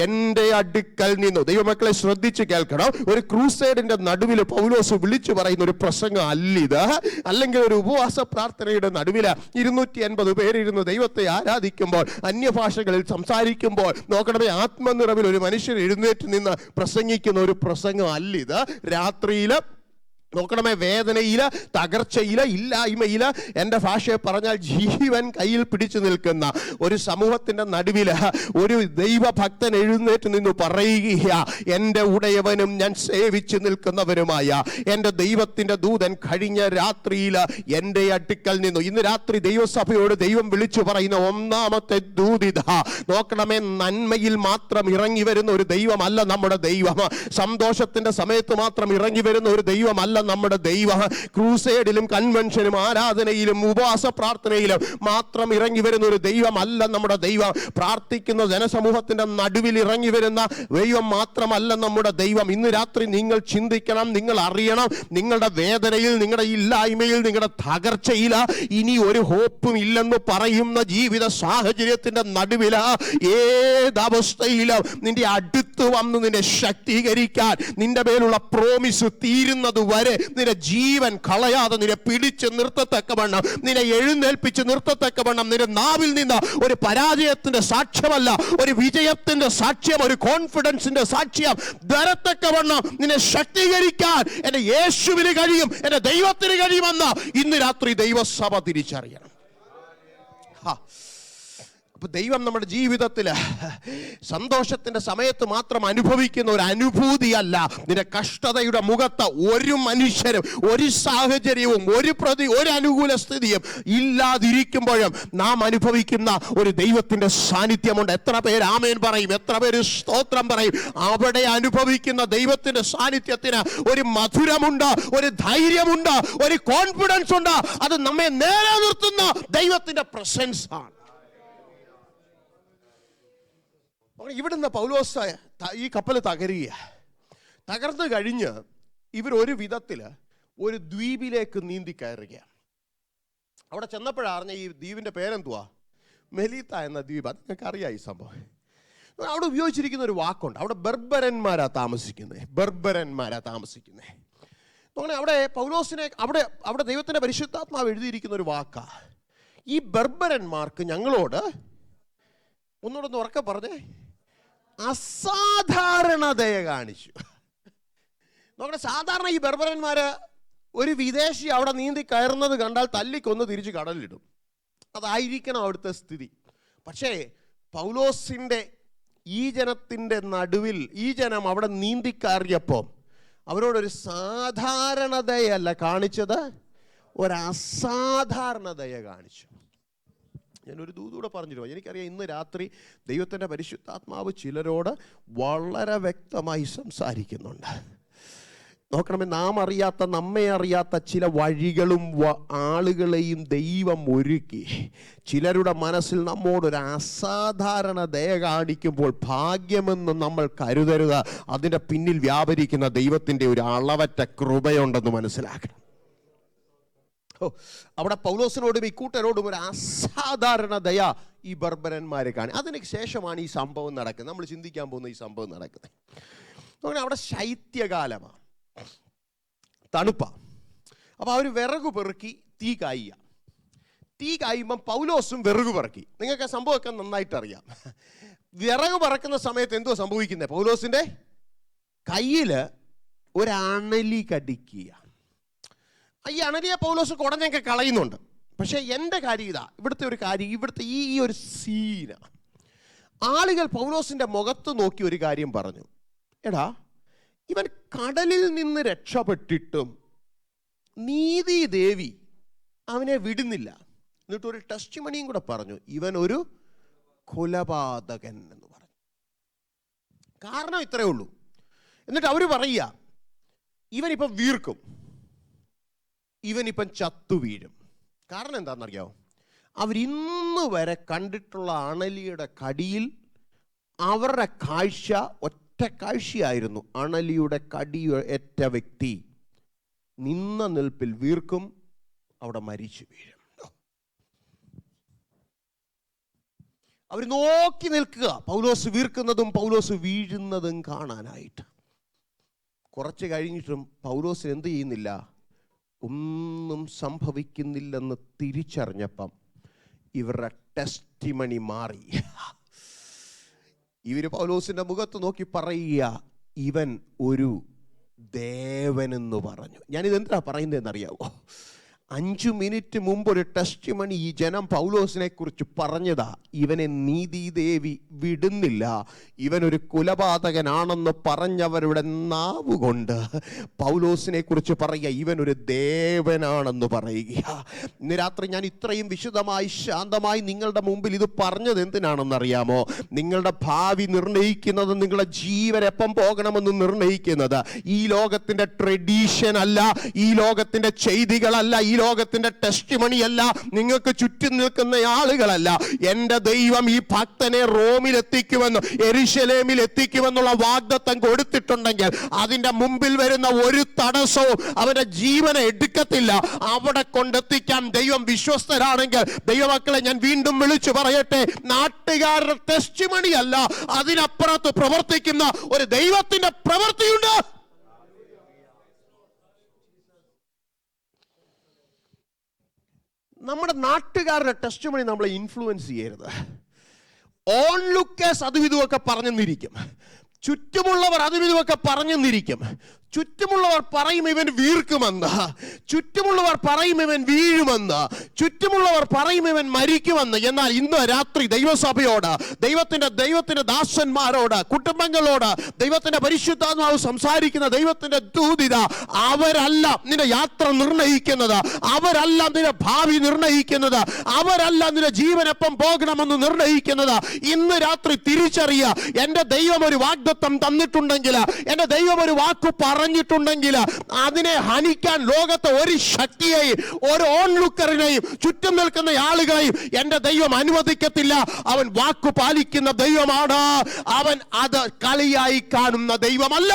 എൻ്റെ അടുക്കൽ നിന്നു. ദൈവമക്കളെ ശ്രദ്ധിച്ച് കേൾക്കണം. ഒരു ക്രൂസേഡിന്റെ നടുവിൽ പൗലോസ് വിളിച്ചു പറയുന്ന ഒരു പ്രസംഗം അല്ലിത്. അല്ലെങ്കിൽ ഒരു ഉപവാസ പ്രാർത്ഥനയുടെ നടുവിൽ 250 പേരിരുന്ന് ദൈവത്തെ ആരാധിക്കുമ്പോൾ, അന്യഭാഷകളിൽ സംസാരിക്കുമ്പോൾ, നോക്കണമേ, ആത്മനിറവിൽ ഒരു മനുഷ്യൻ എഴുന്നേറ്റ് നിന്ന് പ്രസംഗിക്കുന്ന ഒരു പ്രസംഗം അല്ലിത്. രാത്രിയിൽ നോക്കണമേ, വേദനയില്, തകർച്ചയില്, ഇല്ലായ്മയില്, എൻ്റെ ഭാഷയെ പറഞ്ഞാൽ ജീവൻ കയ്യിൽ പിടിച്ചു നിൽക്കുന്ന ഒരു സമൂഹത്തിൻ്റെ നടുവില് ഒരു ദൈവഭക്തൻ എഴുന്നേറ്റ് നിന്ന് പറയുക, എൻ്റെ ഉടയവനും ഞാൻ സേവിച്ചു നിൽക്കുന്നവനുമായ എൻ്റെ ദൈവത്തിൻ്റെ ദൂതൻ കഴിഞ്ഞ രാത്രിയിൽ എൻ്റെ അടുക്കൽ നിന്നു. ഇന്ന് രാത്രി ദൈവസഭയോട് ദൈവം വിളിച്ചു പറയുന്ന ഒന്നാമത്തെ ദൂതിത, നോക്കണമേ, നന്മയിൽ മാത്രം ഇറങ്ങി വരുന്ന ഒരു ദൈവമല്ല നമ്മുടെ ദൈവം. സന്തോഷത്തിൻ്റെ സമയത്ത് മാത്രം ഇറങ്ങി വരുന്ന ഒരു ദൈവമല്ല നമ്മുടെ ദൈവം. ക്രൂസേഡിലും കൺവെൻഷനും ആരാധനയിലും ഉപവാസ പ്രാർത്ഥനയിലും മാത്രം ഇറങ്ങി വരുന്ന ഒരു ദൈവമല്ല നമ്മുടെ ദൈവം. പ്രാർത്ഥിക്കുന്ന ജനസമൂഹത്തിന്റെ നടുവിൽ ഇറങ്ങി വരുന്ന ദൈവം മാത്രമല്ല നമ്മുടെ ദൈവം. ഇന്ന് രാത്രി നിങ്ങൾ ചിന്തിക്കണം, നിങ്ങൾ അറിയണം, നിങ്ങളുടെ വേദനയിൽ, നിങ്ങളുടെ ഇല്ലായ്മയിൽ, നിങ്ങളുടെ തകർച്ചയിൽ, ഇനി ഒരു ഹോപ്പും ഇല്ലെന്ന് പറയുന്ന ജീവിത സാഹചര്യത്തിന്റെ നടുവിൽ, ഏതവസ്ഥയിലും നിന്റെ അടുത്ത് വന്ന് നിന്നെ ശക്തീകരിക്കാൻ, നിന്റെ മേലുള്ള പ്രോമിസ് തീരുന്നത് വരെ നിന്റെ ജീവൻ കളയാതെ നിന്നെ പിടിച്ച് നിർത്തത്തക്കവണ്ണം, നിന്നെ എഴുന്നേൽപ്പിച്ച് നിർത്തത്തക്കവണ്ണം, നിന്റെ നാവിൽ നിന്ന് ഒരു പരാജയത്തിന്റെ സാക്ഷ്യമല്ല, ഒരു വിജയത്തിന്റെ സാക്ഷ്യം, ഒരു കോൺഫിഡൻസിന്റെ സാക്ഷ്യം വരത്തക്കവണ്ണം നിന്നെ ശക്തീകരിക്കാൻ എന്റെ യേശുവിന് കഴിയും, എന്റെ ദൈവത്തിന് കഴിയുമെന്ന് ഇന്ന് രാത്രി ദൈവസഭ തിരിച്ചറിയണം. ദൈവം നമ്മുടെ ജീവിതത്തിൽ സന്തോഷത്തിന്റെ സമയത്ത് മാത്രം അനുഭവിക്കുന്ന ഒരു അനുഭൂതിയല്ല. നിന്റെ കഷ്ടതയുടെ മുഖത്ത് ഒരു മനുഷ്യരും, ഒരു സാഹചര്യവും, ഒരു അനുകൂല സ്ഥിതിയും ഇല്ലാതിരിക്കുമ്പോഴും നാം അനുഭവിക്കുന്ന ഒരു ദൈവത്തിന്റെ സാന്നിധ്യമുണ്ട്. എത്ര പേര് ആമേൻ പറയും? എത്ര പേര് സ്തോത്രം പറയും? അവിടെ അനുഭവിക്കുന്ന ദൈവത്തിന്റെ സാന്നിധ്യത്തിന് ഒരു മധുരമുണ്ട്, ഒരു ധൈര്യമുണ്ട്, ഒരു കോൺഫിഡൻസ് ഉണ്ട്. അത് നമ്മെ നേരെ നിർത്തുന്ന ദൈവത്തിന്റെ പ്രസൻസ് ആണ്. ഇവിടുന്ന് പൗലോസ് ഈ കപ്പൽ തകർന്നു കഴിഞ്ഞ് ഇവർ ഒരു വിധത്തിൽ ഒരു ദ്വീപിലേക്ക് നീന്തി കയറുകയാണ്. അവിടെ ചെന്നപ്പോഴാണ് ഈ ദ്വീപിന്റെ പേരെന്തുവാ? മെലീത്ത എന്ന ദ്വീപ്. അത് നിങ്ങൾക്ക് അറിയാം ഈ സംഭവം. അവിടെ ഉപയോഗിച്ചിരിക്കുന്ന ഒരു വാക്കുണ്ട്. അവിടെ ബർബരന്മാരാ താമസിക്കുന്നത്. അങ്ങനെ അവിടെ പൗലോസിനെ അവിടെ ദൈവത്തിന്റെ പരിശുദ്ധാത്മാവ് എഴുതിയിരിക്കുന്ന ഒരു വാക്കാ. ഈ ബർബരന്മാർക്ക് ഞങ്ങളോട്, ഒന്നുകൂടെ ഉറക്കെ പറഞ്ഞേ, അസാധാരണതയെ കാണിച്ചു. നോക്കണേ, സാധാരണ ഈ ബർബരന്മാര് ഒരു വിദേശി അവിടെ നീന്തി കയറുന്നത് കണ്ടാൽ തല്ലിക്കൊന്ന് തിരിച്ച് കടലിലിടും. അതായിരിക്കണം അവിടുത്തെ സ്ഥിതി. പക്ഷേ പൗലോസിന്റെ ഈ ജനത്തിന്റെ നടുവിൽ ഈ ജനം അവിടെ നീന്തിക്കയറിയപ്പോൾ അവരോടൊരു സാധാരണതയല്ല കാണിച്ചത്, ഒരു അസാധാരണതയെ കാണിച്ചു. ഞാനൊരു ദൂതൂടെ പറഞ്ഞിരുന്നു. എനിക്കറിയാം ഇന്ന് രാത്രി ദൈവത്തിൻ്റെ പരിശുദ്ധാത്മാവ് ചിലരോട് വളരെ വ്യക്തമായി സംസാരിക്കുന്നുണ്ട്. നോക്കണമേ, നാം അറിയാത്ത, നമ്മെ അറിയാത്ത ചില വഴികളും ആളുകളെയും ദൈവം ഒരുക്കി ചിലരുടെ മനസ്സിൽ നമ്മോടൊരു അസാധാരണ ദയ കാണിക്കുമ്പോൾ ഭാഗ്യമെന്ന് നമ്മൾ കരുതരുത്. അതിൻ്റെ പിന്നിൽ വ്യാപരിക്കുന്ന ദൈവത്തിൻ്റെ ഒരു അളവറ്റ കൃപയുണ്ടെന്ന് മനസ്സിലാക്കണം. അവിടെ പൗലോസിനോടും ഇക്കൂട്ടരോടും ഒരു അസാധാരണ ദയ ഈ ബർബരന്മാരെ കാണി. അതിന് ശേഷമാണ് ഈ സംഭവം നടക്കുന്നത്. നമ്മൾ ചിന്തിക്കാൻ പോകുന്ന ഈ സംഭവം നടക്കുന്നത്. അവിടെ ശൈത്യകാലമാണ്, തണുപ്പാണ്. അപ്പോൾ അവർ വിറകു പെറുക്കി തീ കായുമ്പം പൗലോസും വിറകു പെറുക്കി. നിങ്ങൾക്ക് സംഭവമൊക്കെ നന്നായിട്ട് അറിയാം. വിറക് പറക്കുന്ന സമയത്ത് എന്തോ സംഭവിക്കുന്നത്? പൗലോസിന്റെ കയ്യിൽ ഒരു അണലി കടിക്കുക. ഈ അണലിയെ പൗലോസ് കുടഞ്ഞൊക്കെ കളയുന്നുണ്ട്. പക്ഷേ എൻ്റെ കാര്യം ഇതാ, ഇവിടുത്തെ ഈ ഒരു സീന ആളുകൾ പൗലോസിന്റെ മുഖത്ത് നോക്കി ഒരു കാര്യം പറഞ്ഞു. എടാ, ഇവൻ കടലിൽ നിന്ന് രക്ഷപ്പെട്ടിട്ടും നീതി ദേവി അവനെ വിടുന്നില്ല. എന്നിട്ട് ഒരു ടെസ്റ്റ് മണിയും കൂടെ പറഞ്ഞു, ഇവൻ ഒരു കൊലപാതകൻ എന്ന് പറഞ്ഞു. കാരണം ഇത്രയേ ഉള്ളൂ. എന്നിട്ട് അവർ പറയുക, ഇവനിപ്പം വീർക്കും, ഇവനിപ്പം ചത്തു വീഴും. കാരണം എന്താണെന്നറിയാമോ? അവരിന്ന് വരെ കണ്ടിട്ടുള്ള അണലിയുടെ കടിയിൽ അവരുടെ കാഴ്ച ഒറ്റ കാഴ്ചയായിരുന്നു. അണലിയുടെ കടിയേറ്റ വ്യക്തി നിന്ന നിൽപ്പിൽ വീർക്കും, അവിടെ മരിച്ചു വീഴും. അവർ നോക്കി നിൽക്കുക പൗലോസ് വീർക്കുന്നതും പൗലോസ് വീഴുന്നതും കാണാനായിട്ട്. കുറച്ച് കഴിഞ്ഞിട്ടും പൗലോസ് എന്ത് ചെയ്യുന്നില്ല? ഒന്നും സംഭവിക്കുന്നില്ലെന്ന് തിരിച്ചറിഞ്ഞപ്പം ഇവരുടെ ടെസ്റ്റിമണി മാറി. ഇവർ പൗലോസിന്റെ മുഖത്ത് നോക്കി പറയുക, ഇവൻ ഒരു ദേവനെന്ന് പറഞ്ഞു. ഞാനിത് എന്താ പറയുന്നതെന്നറിയാവോ? 5 മിനിറ്റ് മുമ്പ് ഒരു ടെസ്റ്റിമണി ഈ ജനം പൗലോസിനെ കുറിച്ച് പറഞ്ഞതാ. ഇവനെ നീതിദേവി വിടുന്നില്ല, ഇവനൊരു കുലപാതകനാണെന്ന് പറഞ്ഞവരുടെ നാവുകൊണ്ട് പൗലോസിനെ കുറിച്ച് പറയുക, ഇവനൊരു ദേവനാണെന്ന് പറയുക. ഇന്ന് രാത്രി ഞാൻ ഇത്രയും വിശദമായി ശാന്തമായി നിങ്ങളുടെ മുമ്പിൽ ഇത് പറഞ്ഞത് എന്തിനാണെന്നറിയാമോ? നിങ്ങളുടെ ഭാവി നിർണ്ണയിക്കുന്നത്, നിങ്ങളുടെ ജീവൻ എപ്പം പോകണമെന്ന് നിർണ്ണയിക്കുന്നത് ഈ ലോകത്തിന്റെ ട്രഡീഷൻ അല്ല, ഈ ലോകത്തിന്റെ ചെയ്തികളല്ല, ഈ ലോകത്തിന്റെ ടെസ്റ്റിമണി അല്ല, നിങ്ങൾക്ക് ചുറ്റും നിൽക്കുന്ന ആളുകളല്ല. എൻ്റെ ദൈവം ഈ ഭക്തനെ റോമിൽ എത്തിക്കുമെന്ന്, യെരുശലേമിൽ എത്തിക്കുമെന്നുള്ള വാഗ്ദത്തം കൊടുത്തിട്ടുണ്ടെങ്കിൽ അതിന്റെ മുമ്പിൽ വരുന്ന ഒരു തടസ്സവും അവന്റെ ജീവനെ എടുക്കത്തില്ല. അവിടെ കൊണ്ടെത്തിക്കാൻ ദൈവം വിശ്വസ്തരാണെങ്കിൽ, ദൈവമക്കളെ ഞാൻ വീണ്ടും വിളിച്ചു പറയട്ടെ, നാട്ടുകാരുടെ ടെസ്റ്റിമണി അല്ല, അതിനപ്പുറത്ത് പ്രവർത്തിക്കുന്ന ഒരു ദൈവത്തിന്റെ പ്രവൃത്തിയുണ്ട്. നമ്മുടെ നാട്ടുകാരുടെ ടെസ്റ്റിമണി നമ്മളെ ഇൻഫ്ലുവൻസ് ചെയ്യരുത്. ഓൺ ലുക്കേഴ്സ് അതും ഇതുമൊക്കെ പറഞ്ഞെന്നിരിക്കും, ചുറ്റുമുള്ളവർ അതും ഇതുമൊക്കെ പറഞ്ഞെന്നിരിക്കും. ചുറ്റുമുള്ളവർ പറയും ഇവൻ വീർക്കുമെന്ന്, ചുറ്റുമുള്ളവർ പറയും ഇവൻ വീഴുമെന്ന്, ചുറ്റുമുള്ളവർ പറയും ഇവൻ മരിക്കുമെന്ന്. എന്നാൽ ഇന്ന് രാത്രി ദൈവസഭയോട്, ദൈവത്തിന്റെ ദാസന്മാരോട്, കുടുംബങ്ങളോട് ദൈവത്തിന്റെ പരിശുദ്ധാത്മാവ് സംസാരിക്കുന്ന ദൈവത്തിന്റെ ദൂതിത, അവരല്ല നിന്റെ യാത്ര നിർണ്ണയിക്കുന്നത്, അവരല്ല നിന്റെ ഭാവി നിർണ്ണയിക്കുന്നത്, അവരല്ല നിന്റെ ജീവൻ എപ്പം പോകണമെന്ന് നിർണ്ണയിക്കുന്നത്. ഇന്ന് രാത്രി തിരിച്ചറിയുക, എൻ്റെ ദൈവം ഒരു വാഗ്ദത്തം തന്നിട്ടുണ്ടെങ്കിൽ, എൻ്റെ ദൈവം ഒരു വാക്ക് പറഞ്ഞിട്ടുണ്ടെങ്കിൽ അതിനെ ഹനിക്കാൻ ലോകത്തെ ഒരു ശക്തിയെയും ഒരു ഓൺലുക്കറിനെയും ചുറ്റും നിൽക്കുന്ന ആളുകളെയും എൻ്റെ ദൈവം അനുവദിക്കത്തില്ല. അവൻ വാക്കു പാലിക്കുന്ന ദൈവമാണ്, അവൻ അത് കളിയായി കാണുന്ന ദൈവമല്ല.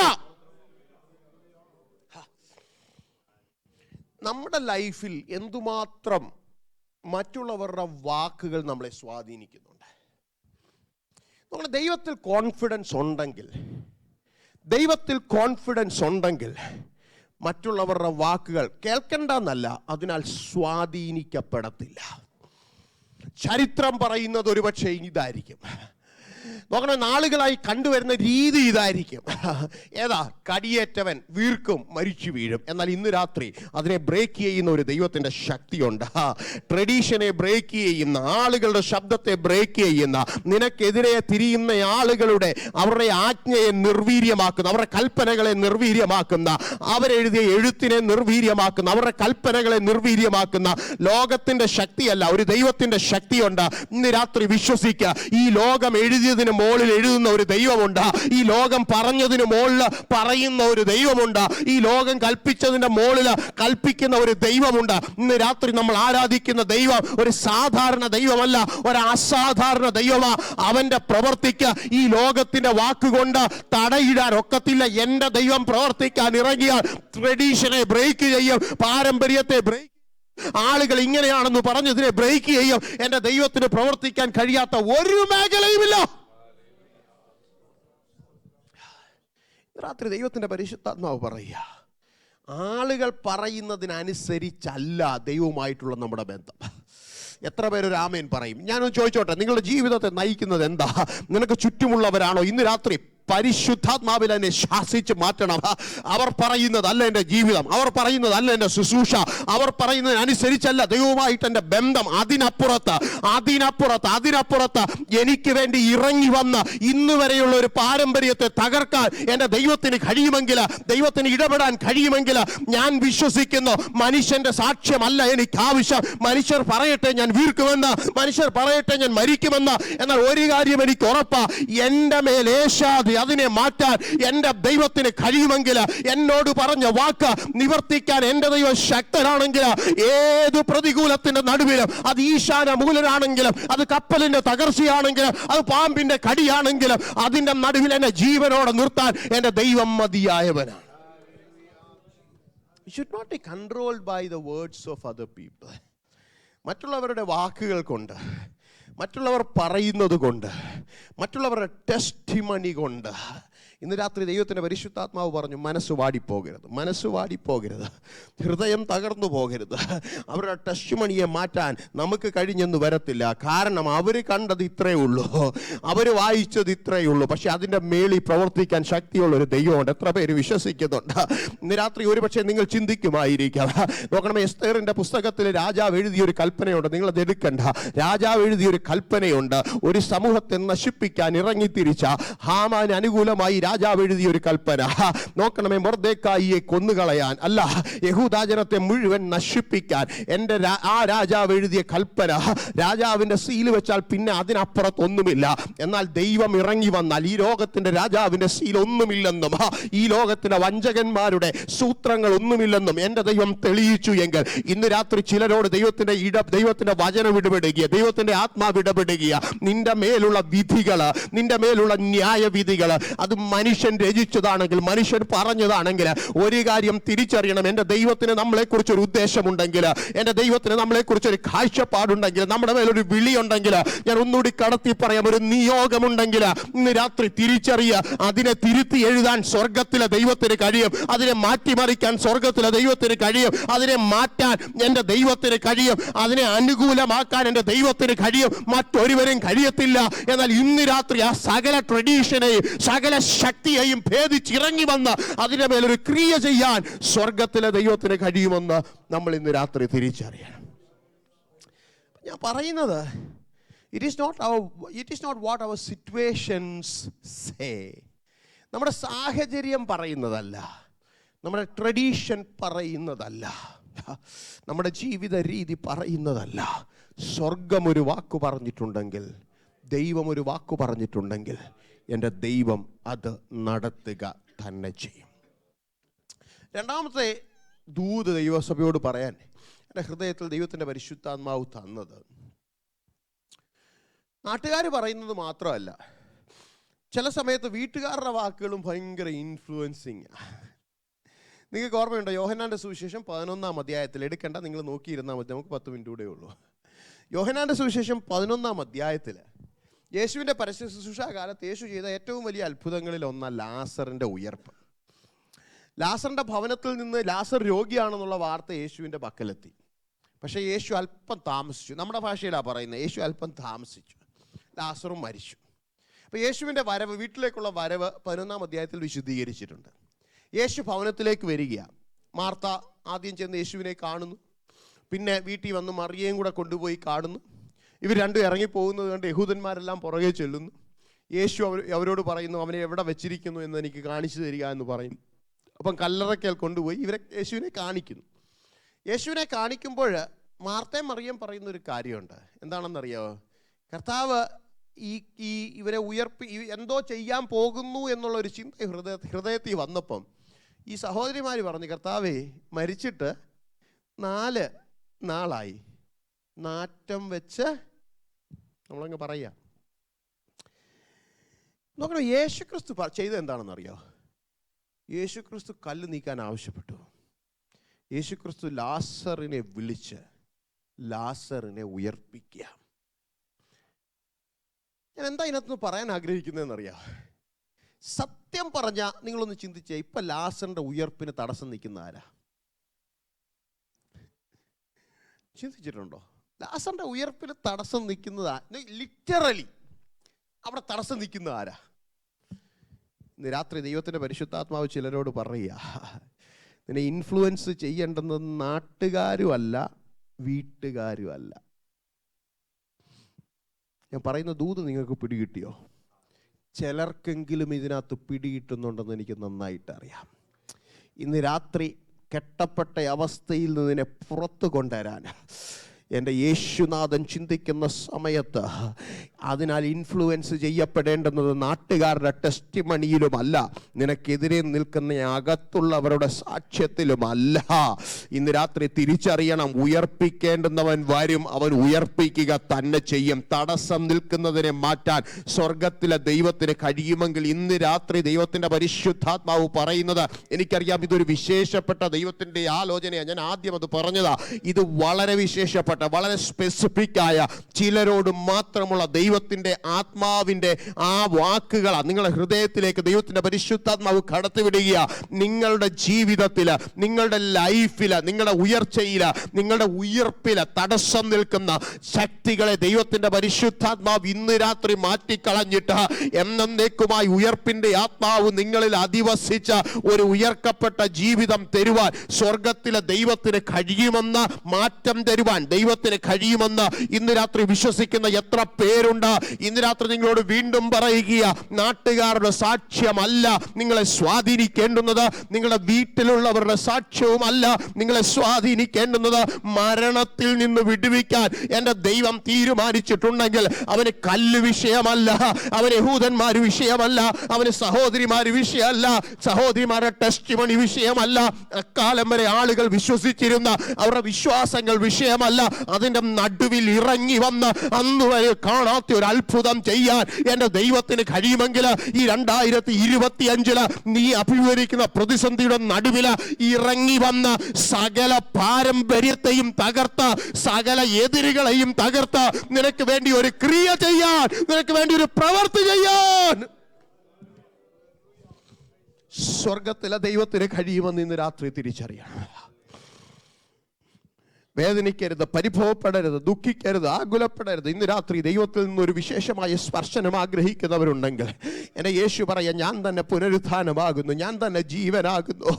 നമ്മുടെ ലൈഫിൽ എന്തുമാത്രം മറ്റുള്ളവരുടെ വാക്കുകൾ നമ്മളെ സ്വാധീനിക്കുന്നുണ്ട്. നമ്മൾ ദൈവത്തിൽ കോൺഫിഡൻസ് ഉണ്ടെങ്കിൽ മറ്റുള്ളവരുടെ വാക്കുകൾ കേൾക്കണ്ടെന്നല്ല, അതിനാൽ സ്വാധീനിക്കപ്പെടത്തില്ല. ചരിത്രം പറയുന്നത് ഒരുപക്ഷെ ഇതായിരിക്കും. നോക്കണം, നാളുകളായി കണ്ടുവരുന്ന രീതി ഇതായിരിക്കും. ഏതാ? കടിയേറ്റവൻ വീർക്കും, മരിച്ചു വീഴും. എന്നാൽ ഇന്ന് രാത്രി അതിനെ ബ്രേക്ക് ചെയ്യുന്ന ഒരു ദൈവത്തിൻ്റെ ശക്തിയുണ്ട്. ട്രഡീഷനെ ബ്രേക്ക് ചെയ്യുന്ന, ആളുകളുടെ ശബ്ദത്തെ ബ്രേക്ക് ചെയ്യുന്ന, നിനക്കെതിരെ തിരിയുന്ന ആളുകളുടെ അവരുടെ ആജ്ഞയെ നിർവീര്യമാക്കുന്ന, അവരുടെ കൽപ്പനകളെ നിർവീര്യമാക്കുന്ന, അവരെഴുതിയ എഴുത്തിനെ നിർവീര്യമാക്കുന്ന, അവരുടെ കൽപ്പനകളെ നിർവീര്യമാക്കുന്ന ലോകത്തിൻ്റെ ശക്തിയല്ല, ഒരു ദൈവത്തിൻ്റെ ശക്തിയുണ്ട്. ഇന്ന് രാത്രി വിശ്വസിക്കുക, ഈ ലോകം എഴുതിയതിന് മുകളിൽ എഴുതുന്ന ഒരു ദൈവമുണ്ട്, ഈ ലോകം പറഞ്ഞതിന് മുകളിൽ പറയുന്ന ഒരു ദൈവമുണ്ട്, ഈ ലോകം കൽപ്പിച്ചതിന്റെ മുകളിൽ കൽപ്പിക്കുന്ന ഒരു ദൈവമുണ്ട്. ഇന്ന് രാത്രി നമ്മൾ ആരാധിക്കുന്ന ദൈവം ഒരു സാധാരണ ദൈവമല്ല, ഒരു അസാധാരണ ദൈവമാ. അവന്റെ പ്രവർത്തിക്ക് ഈ ലോകത്തിന്റെ വാക്കുകൊണ്ട് തടയിടാൻ ഒക്കത്തില്ല. എന്റെ ദൈവം പ്രവർത്തിക്കാൻ ഇറങ്ങിയാൽ ട്രഡീഷനെ ബ്രേക്ക് ചെയ്യും, പാരമ്പര്യത്തെ ബ്രേക്ക്, ആളുകൾ ഇങ്ങനെയാണെന്ന് പറഞ്ഞതിനെ ബ്രേക്ക് ചെയ്യും. എന്റെ ദൈവത്തിന് പ്രവർത്തിക്കാൻ കഴിയാത്ത ഒരു മേഖലയുമില്ല. രാത്രി ദൈവത്തിന്റെ പരിശുദ്ധാത്മാവ് പറയുക, ആളുകൾ പറയുന്നതിനനുസരിച്ചല്ല ദൈവവുമായിട്ടുള്ള നമ്മുടെ ബന്ധം. എത്ര പേരൊരു ആമേൻ പറയും? ഞാനൊന്ന് ചോദിച്ചോട്ടെ, നിങ്ങളുടെ ജീവിതത്തെ നയിക്കുന്നത് എന്താ? നിനക്ക് ചുറ്റുമുള്ളവരാണോ? ഇന്ന് രാത്രി പരിശുദ്ധാത്മാവിൽ എന്നെ ശാസിച്ച് മാറ്റണം. അവർ പറയുന്നതല്ല എൻ്റെ ജീവിതം, അവർ പറയുന്നതല്ല എൻ്റെ ശുശ്രൂഷ, അവർ പറയുന്നതിനനുസരിച്ചല്ല ദൈവവുമായിട്ട് എൻ്റെ ബന്ധം. അതിനപ്പുറത്ത് എനിക്ക് വേണ്ടി ഇറങ്ങി വന്ന് ഇന്ന് വരെയുള്ള ഒരു പാരമ്പര്യത്തെ തകർക്കാൻ എൻ്റെ ദൈവത്തിന് കഴിയുമെങ്കിൽ, ദൈവത്തിന് ഇടപെടാൻ കഴിയുമെങ്കിൽ, ഞാൻ വിശ്വസിക്കുന്നു മനുഷ്യന്റെ സാക്ഷ്യമല്ല എനിക്ക് ആവശ്യം. മനുഷ്യർ പറയട്ടെ ഞാൻ വീർക്കുമെന്ന്, മനുഷ്യർ പറയട്ടെ ഞാൻ മരിക്കുമെന്ന്. എന്നാൽ ഒരു കാര്യം എനിക്ക് ഉറപ്പാ, എൻ്റെ മേൽ ഏശാതെ അതിനെ മാറ്റാൻ എൻ്റെ ദൈവത്തിന് കഴിയുമെങ്കിൽ, എന്നോട് പറഞ്ഞ വാക്ക് നിവർത്തിക്കാൻ എൻ്റെ ദൈവം ശക്തനാണെങ്കിൽ, ഏത് പ്രതികൂലത്തിന്റെ നടുവിലും, അത് ഈശാന മൂലനാണെങ്കിലും, അത് കപ്പലിന്റെ തകർച്ചയാണെങ്കിലും, അത് പാമ്പിന്റെ കടിയാണെങ്കിലും, അതിന്റെ നടുവിൽ എന്നെ ജീവനോടെ നിർത്താൻ എൻ്റെ ദൈവം മതിയായവനാണ്. You should not be controlled by the words of other people. മറ്റുള്ളവരുടെ വാക്കുകൾ കൊണ്ട്, മറ്റുള്ളവർ പറയുന്നത് കൊണ്ട്, മറ്റുള്ളവരുടെ ടെസ്റ്റിമണി കൊണ്ട്. ഇന്ന് രാത്രി ദൈവത്തിൻ്റെ പരിശുദ്ധാത്മാവ് പറഞ്ഞു, മനസ്സ് വാടിപ്പോകരുത്, മനസ്സ് വാടിപ്പോകരുത്, ഹൃദയം തകർന്നു പോകരുത്. അവരുടെ ടെസ്റ്റിമണിയെ മാറ്റാൻ നമുക്ക് കഴിഞ്ഞെന്ന് വരത്തില്ല. കാരണം അവർ കണ്ടത് ഇത്രയേ ഉള്ളൂ, അവർ വായിച്ചത് ഇത്രയേ ഉള്ളൂ. പക്ഷെ അതിൻ്റെ മേളിൽ പ്രവർത്തിക്കാൻ ശക്തിയുള്ളൊരു ദൈവമുണ്ട്. എത്ര പേര് വിശ്വസിക്കുന്നുണ്ട്? ഇന്ന് രാത്രി ഒരുപക്ഷെ നിങ്ങൾ ചിന്തിക്കുമായിരിക്കാം, നോക്കണമേ, എസ്തേറിൻ്റെ പുസ്തകത്തിൽ രാജാവ് എഴുതിയൊരു കൽപ്പനയുണ്ട്. നിങ്ങളത് എടുക്കണ്ട. രാജാവ് എഴുതിയൊരു കൽപ്പനയുണ്ട്. ഒരു സമൂഹത്തെ നശിപ്പിക്കാൻ ഇറങ്ങിത്തിരിച്ച ഹാമാന് അനുകൂലമായി രാജാവ് എഴുതിയൊരു കൽപ്പന. നോക്കണമേ, മൊർദെഖായിയെ കൊന്നുകളയാൻ അല്ല, യഹൂദാ ജനത്തെ മുഴുവൻ നശിപ്പിക്കാൻ ആ രാജാവ് എഴുതിയ കൽപ്പന. രാജാവിന്റെ സീല് വെച്ചാൽ പിന്നെ അതിനപ്പുറത്തൊന്നുമില്ല. എന്നാൽ ദൈവം ഇറങ്ങി വന്നാൽ ഈ ലോകത്തിന്റെ രാജാവിന്റെ സീൽ ഒന്നുമില്ലെന്നും, ഈ ലോകത്തിന്റെ വഞ്ചകന്മാരുടെ സൂത്രങ്ങൾ ഒന്നുമില്ലെന്നും എൻ്റെ ദൈവം തെളിയിച്ചു എങ്കിൽ, ഇന്ന് രാത്രി ചിലരോട് ദൈവത്തിന്റെ വചനം ഇടപെടുക, ദൈവത്തിന്റെ ആത്മാവ് ഇടപെടുക. നിന്റെ മേലുള്ള വിധികൾ, നിന്റെ മേലുള്ള ന്യായവിധികൾ, അത് മനുഷ്യൻ രചിച്ചതാണെങ്കിൽ, മനുഷ്യൻ പറഞ്ഞതാണെങ്കിൽ, ഒരു കാര്യം തിരിച്ചറിയണം. എൻ്റെ ദൈവത്തിന് നമ്മളെക്കുറിച്ചൊരു ഉദ്ദേശമുണ്ടെങ്കിൽ, എൻ്റെ ദൈവത്തിന് നമ്മളെക്കുറിച്ചൊരു കാഴ്ചപ്പാടുണ്ടെങ്കിൽ, നമ്മുടെ മേലൊരു വിളിയുണ്ടെങ്കിൽ, ഞാൻ ഒന്നുകൂടി കടത്തി പറയാം, ഒരു നിയോഗമുണ്ടെങ്കിൽ, ഇന്ന് രാത്രി തിരിച്ചറിയുക. അതിനെ തിരുത്തി എഴുതാൻ സ്വർഗത്തിലെ ദൈവത്തിന് കഴിയും. അതിനെ മാറ്റിമറിക്കാൻ സ്വർഗത്തിലെ ദൈവത്തിന് കഴിയും. അതിനെ മാറ്റാൻ എൻ്റെ ദൈവത്തിന് കഴിയും. അതിനെ അനുകൂലമാക്കാൻ എൻ്റെ ദൈവത്തിന് കഴിയും. മറ്റൊരുവരും കഴിയത്തില്ല. എന്നാൽ ഇന്ന് രാത്രി ആ സകല ട്രഡീഷനെയും സകല ശക്തിയെയും ഭേദിച്ചിറങ്ങി വന്ന് അതിൻ്റെ മേലൊരു ക്രിയ ചെയ്യാൻ സ്വർഗത്തിലെ ദൈവത്തിന് കഴിയുമെന്ന് നമ്മൾ ഇന്ന് രാത്രി തിരിച്ചറിയണം. ഞാൻ പറയുന്നത്, it is not what our situations say. നമ്മുടെ സാഹചര്യം പറയുന്നതല്ല, നമ്മുടെ ട്രഡീഷൻ പറയുന്നതല്ല, നമ്മുടെ ജീവിത രീതി പറയുന്നതല്ല. സ്വർഗം ഒരു വാക്ക് പറഞ്ഞിട്ടുണ്ടെങ്കിൽ, ദൈവം ഒരു വാക്ക് പറഞ്ഞിട്ടുണ്ടെങ്കിൽ, എൻ്റെ ദൈവം അത് നടത്തുക തന്നെ ചെയ്യും. രണ്ടാമത്തെ ദൂത് ദൈവസഭയോട് പറയാൻ എൻ്റെ ഹൃദയത്തിൽ ദൈവത്തിൻ്റെ പരിശുദ്ധാത്മാവ് തന്നത്, നാട്ടുകാർ പറയുന്നത് മാത്രമല്ല, ചില സമയത്ത് വീട്ടുകാരുടെ വാക്കുകളും ഭയങ്കര ഇൻഫ്ലുവൻസിങ്. നിങ്ങൾക്ക് ഓർമ്മയുണ്ടോ? യോഹന്നാൻ്റെ സുവിശേഷം 11-ാം അധ്യായത്തിൽ, എടുക്കേണ്ട, നിങ്ങൾ നോക്കിയിരുന്നാൽ മതി, നമുക്ക് 10 മിനിറ്റ് കൂടെ ഉള്ളൂ. യോഹന്നാൻ്റെ സുവിശേഷം 11-ാം അധ്യായത്തിൽ യേശുവിൻ്റെ പരസ്യ ശുശ്രൂഷ കാലത്ത് യേശു ചെയ്ത ഏറ്റവും വലിയ അത്ഭുതങ്ങളിൽ ഒന്നാണ് ലാസറിൻ്റെ ഉയർപ്പ്. ലാസറിൻ്റെ ഭവനത്തിൽ നിന്ന് ലാസർ രോഗിയാണെന്നുള്ള വാർത്ത യേശുവിൻ്റെ പക്കലെത്തി. പക്ഷേ യേശു അല്പം താമസിച്ചു. നമ്മുടെ ഭാഷയിലാണ് പറയുന്നത്, യേശു അല്പം താമസിച്ചു. ലാസറും മരിച്ചു. അപ്പോൾ യേശുവിൻ്റെ വരവ്, വീട്ടിലേക്കുള്ള വരവ് 11-ാം അധ്യായത്തിൽ വിശദീകരിച്ചിട്ടുണ്ട്. യേശു ഭവനത്തിലേക്ക് വരികയാണ്. മാർത്ത ആദ്യം ചെന്ന് യേശുവിനെ കാണുന്നു. പിന്നെ വീട്ടിൽ വന്ന് മറിയയും കൂടെ കൊണ്ടുപോയി കാണുന്നു. ഇവർ രണ്ടും ഇറങ്ങിപ്പോകുന്നത് കണ്ട് യഹൂദന്മാരെല്ലാം പുറകെ ചെല്ലുന്നു. യേശു അവരോട് പറയുന്നു, അവനെ എവിടെ വെച്ചിരിക്കുന്നു എന്ന് എനിക്ക് കാണിച്ചു തരിക എന്ന് പറയും. അപ്പം കല്ലറയ്ക്കൽ കൊണ്ടുപോയി യേശുവിനെ കാണിക്കുന്നു. യേശുവിനെ കാണിക്കുമ്പോൾ മാർത്തയും മറിയം പറയുന്നൊരു കാര്യമുണ്ട്. എന്താണെന്നറിയോ? കർത്താവ് ഇവരെ എന്തോ ചെയ്യാൻ പോകുന്നു എന്നുള്ളൊരു ചിന്ത ഹൃദയത്തിൽ വന്നപ്പം ഈ സഹോദരിമാർ പറഞ്ഞു, കർത്താവേ, മരിച്ചിട്ട് 4 നാളായി, നാറ്റം വെച്ച് നമ്മളങ്ങ് പറയുക. നോക്കണം, യേശുക്രിസ്തു ചെയ്തത് എന്താണെന്നറിയോ? യേശുക്രിസ്തു കല്ല് നീക്കാൻ ആവശ്യപ്പെട്ടു. യേശുക്രിസ്തു ലാസറിനെ വിളിച്ച് ലാസറിനെ ഉയർപ്പിക്കുക. ഞാൻ എന്താ ഇതിനകത്ത് പറയാൻ ആഗ്രഹിക്കുന്നതെന്നറിയാം? സത്യം പറഞ്ഞാൽ നിങ്ങളൊന്ന് ചിന്തിച്ചേ, ഇപ്പം ലാസറിൻ്റെ ഉയർപ്പിന് തടസ്സം നിൽക്കുന്ന ആരാ? ചിന്തിച്ചിട്ടുണ്ടോ? ലാസറിൻ്റെ ഉയർപ്പിന് തടസ്സം നിൽക്കുന്നതാ? ലിറ്ററലി അവിടെ തടസ്സം നിൽക്കുന്ന ആരാ? ഇന്ന് രാത്രി ദൈവത്തിൻ്റെ പരിശുദ്ധാത്മാവ് ചിലരോട് പറയുക, നിന്നെ ഇൻഫ്ലുവൻസ് ചെയ്യേണ്ടുന്നത് നാട്ടുകാരുമല്ല, വീട്ടുകാരുമല്ല. ഞാൻ പറയുന്ന ദൂത് നിങ്ങൾക്ക് പിടികിട്ടിയോ? ചിലർക്കെങ്കിലും ഇതിനകത്ത് പിടികിട്ടുന്നുണ്ടെന്ന് എനിക്ക് നന്നായിട്ട് അറിയാം. ഇന്ന് രാത്രി കെട്ടപ്പെട്ട അവസ്ഥയിൽ നിന്നെ പുറത്തു കൊണ്ടുവരാൻ എൻ്റെ യേശുനാഥൻ ചിന്തിക്കുന്ന സമയത്ത് അതിനാൽ ഇൻഫ്ലുവൻസ് ചെയ്യപ്പെടേണ്ടുന്നത് നാട്ടുകാരുടെ ടെസ്റ്റിമണിയിലുമല്ല, നിനക്കെതിരെ നിൽക്കുന്ന അകത്തുള്ളവരുടെ സാക്ഷ്യത്തിലുമല്ല. ഇന്ന് രാത്രി തിരിച്ചറിയണം, ഉയർപ്പിക്കേണ്ടുന്നവൻ വരും, അവൻ ഉയർപ്പിക്കുക തന്നെ ചെയ്യും. തടസ്സം നിൽക്കുന്നതിനെ മാറ്റാൻ സ്വർഗത്തിലെ ദൈവത്തിന് കഴിയുമെങ്കിൽ ഇന്ന് രാത്രി ദൈവത്തിൻ്റെ പരിശുദ്ധാത്മാവ് പറയുന്നത്, എനിക്കറിയാം ഇതൊരു വിശേഷപ്പെട്ട ദൈവത്തിൻ്റെ ആലോചനയാണ്, ഞാൻ ആദ്യം അത് പറഞ്ഞതാ. ഇത് വളരെ വിശേഷപ്പെട്ട, വളരെ സ്പെസിഫിക് ആയ, ചിലരോട് മാത്രമുള്ള ദൈവത്തിൻ്റെ ആത്മാവിൻ്റെ ആ വാക്കുകളാണ് നിങ്ങളുടെ ഹൃദയത്തിലേക്ക് ദൈവത്തിൻ്റെ പരിശുദ്ധാത്മാവ് കടത്തിവിടുക. നിങ്ങളുടെ ജീവിതത്തിൽ, നിങ്ങളുടെ ലൈഫിൽ, നിങ്ങളുടെ ഉയർച്ചയിൽ, നിങ്ങളുടെ ഉയർപ്പിൽ തടസ്സം നിൽക്കുന്ന ശക്തികളെ ദൈവത്തിൻ്റെ പരിശുദ്ധാത്മാവ് ഇന്ന് രാത്രി മാറ്റിക്കളഞ്ഞിട്ട് എന്നേക്കുമായി ഉയർപ്പിൻ്റെ ആത്മാവ് നിങ്ങളിൽ അധിവസിച്ച ഒരു ഉയർക്കപ്പെട്ട ജീവിതം തരുവാൻ സ്വർഗത്തിലെ ദൈവത്തിന് കഴിയുമെന്ന്, മാറ്റം തരുവാൻ ദൈവത്തിന് കഴിയുമെന്ന് ഇന്ന് രാത്രി വിശ്വസിക്കുന്ന എത്ര പേരുണ്ട്? ഇന്ന് രാത്രി നിങ്ങളോട് വീണ്ടും പറയുക, നാട്ടുകാരുടെ സാക്ഷ്യമല്ല നിങ്ങളെ സ്വാധീനിക്കേണ്ടുന്നത്, നിങ്ങളുടെ വീട്ടിലുള്ളവരുടെ സാക്ഷ്യവുമല്ല നിങ്ങളെ സ്വാധീനിക്കേണ്ടുന്നത്. മരണത്തിൽ നിന്ന് വിടുവിക്കാൻ എൻ്റെ ദൈവം തീരുമാനിച്ചിട്ടുണ്ടെങ്കിൽ അവന് കല്ല് വിഷയമല്ല, അവന് യഹൂദന്മാര് വിഷയമല്ല, അവന് സഹോദരിമാര് വിഷയമല്ല, സഹോദരിമാരുടെ ടെസ്റ്റിമണി വിഷയമല്ല, അക്കാലം വരെ ആളുകൾ വിശ്വസിച്ചിരുന്ന അവരുടെ വിശ്വാസങ്ങൾ വിഷയമല്ല. അതിൻ്റെ നടുവിൽ ഇറങ്ങി വന്ന് അന്ന് വരെ കാണാത്ത ഒരു അത്ഭുതം ചെയ്യാൻ എൻ്റെ ദൈവത്തിന് കഴിയുമെങ്കിൽ ഈ 2025 നീ അഭിമുഖീകരിക്കുന്ന പ്രതിസന്ധിയുടെ നടുവിൽ ഇറങ്ങി വന്ന് സകല പാരമ്പര്യത്തെയും തകർത്ത്, സകല എതിരുകളെയും തകർത്ത് നിനക്ക് വേണ്ടി ഒരു ക്രിയ ചെയ്യാൻ, നിനക്ക് വേണ്ടി ഒരു പ്രവൃത്തി ചെയ്യാൻ സ്വർഗത്തിലെ ദൈവത്തിന് കഴിയുമെന്ന് ഇന്ന് രാത്രി തിരിച്ചറിയണം. വേദനിക്കരുത്, പരിഭവപ്പെടരുത്, ദുഃഖിക്കരുത്, ആകുലപ്പെടരുത്. ഇന്ന് രാത്രി ദൈവത്തിൽ നിന്നൊരു വിശേഷമായ സ്പർശനം ആഗ്രഹിക്കുന്നവരുണ്ടെങ്കിൽ എൻ്റെ യേശു പറയാം, ഞാൻ തന്നെ പുനരുത്ഥാനമാകുന്നു, ഞാൻ തന്നെ ജീവനാകുന്നു,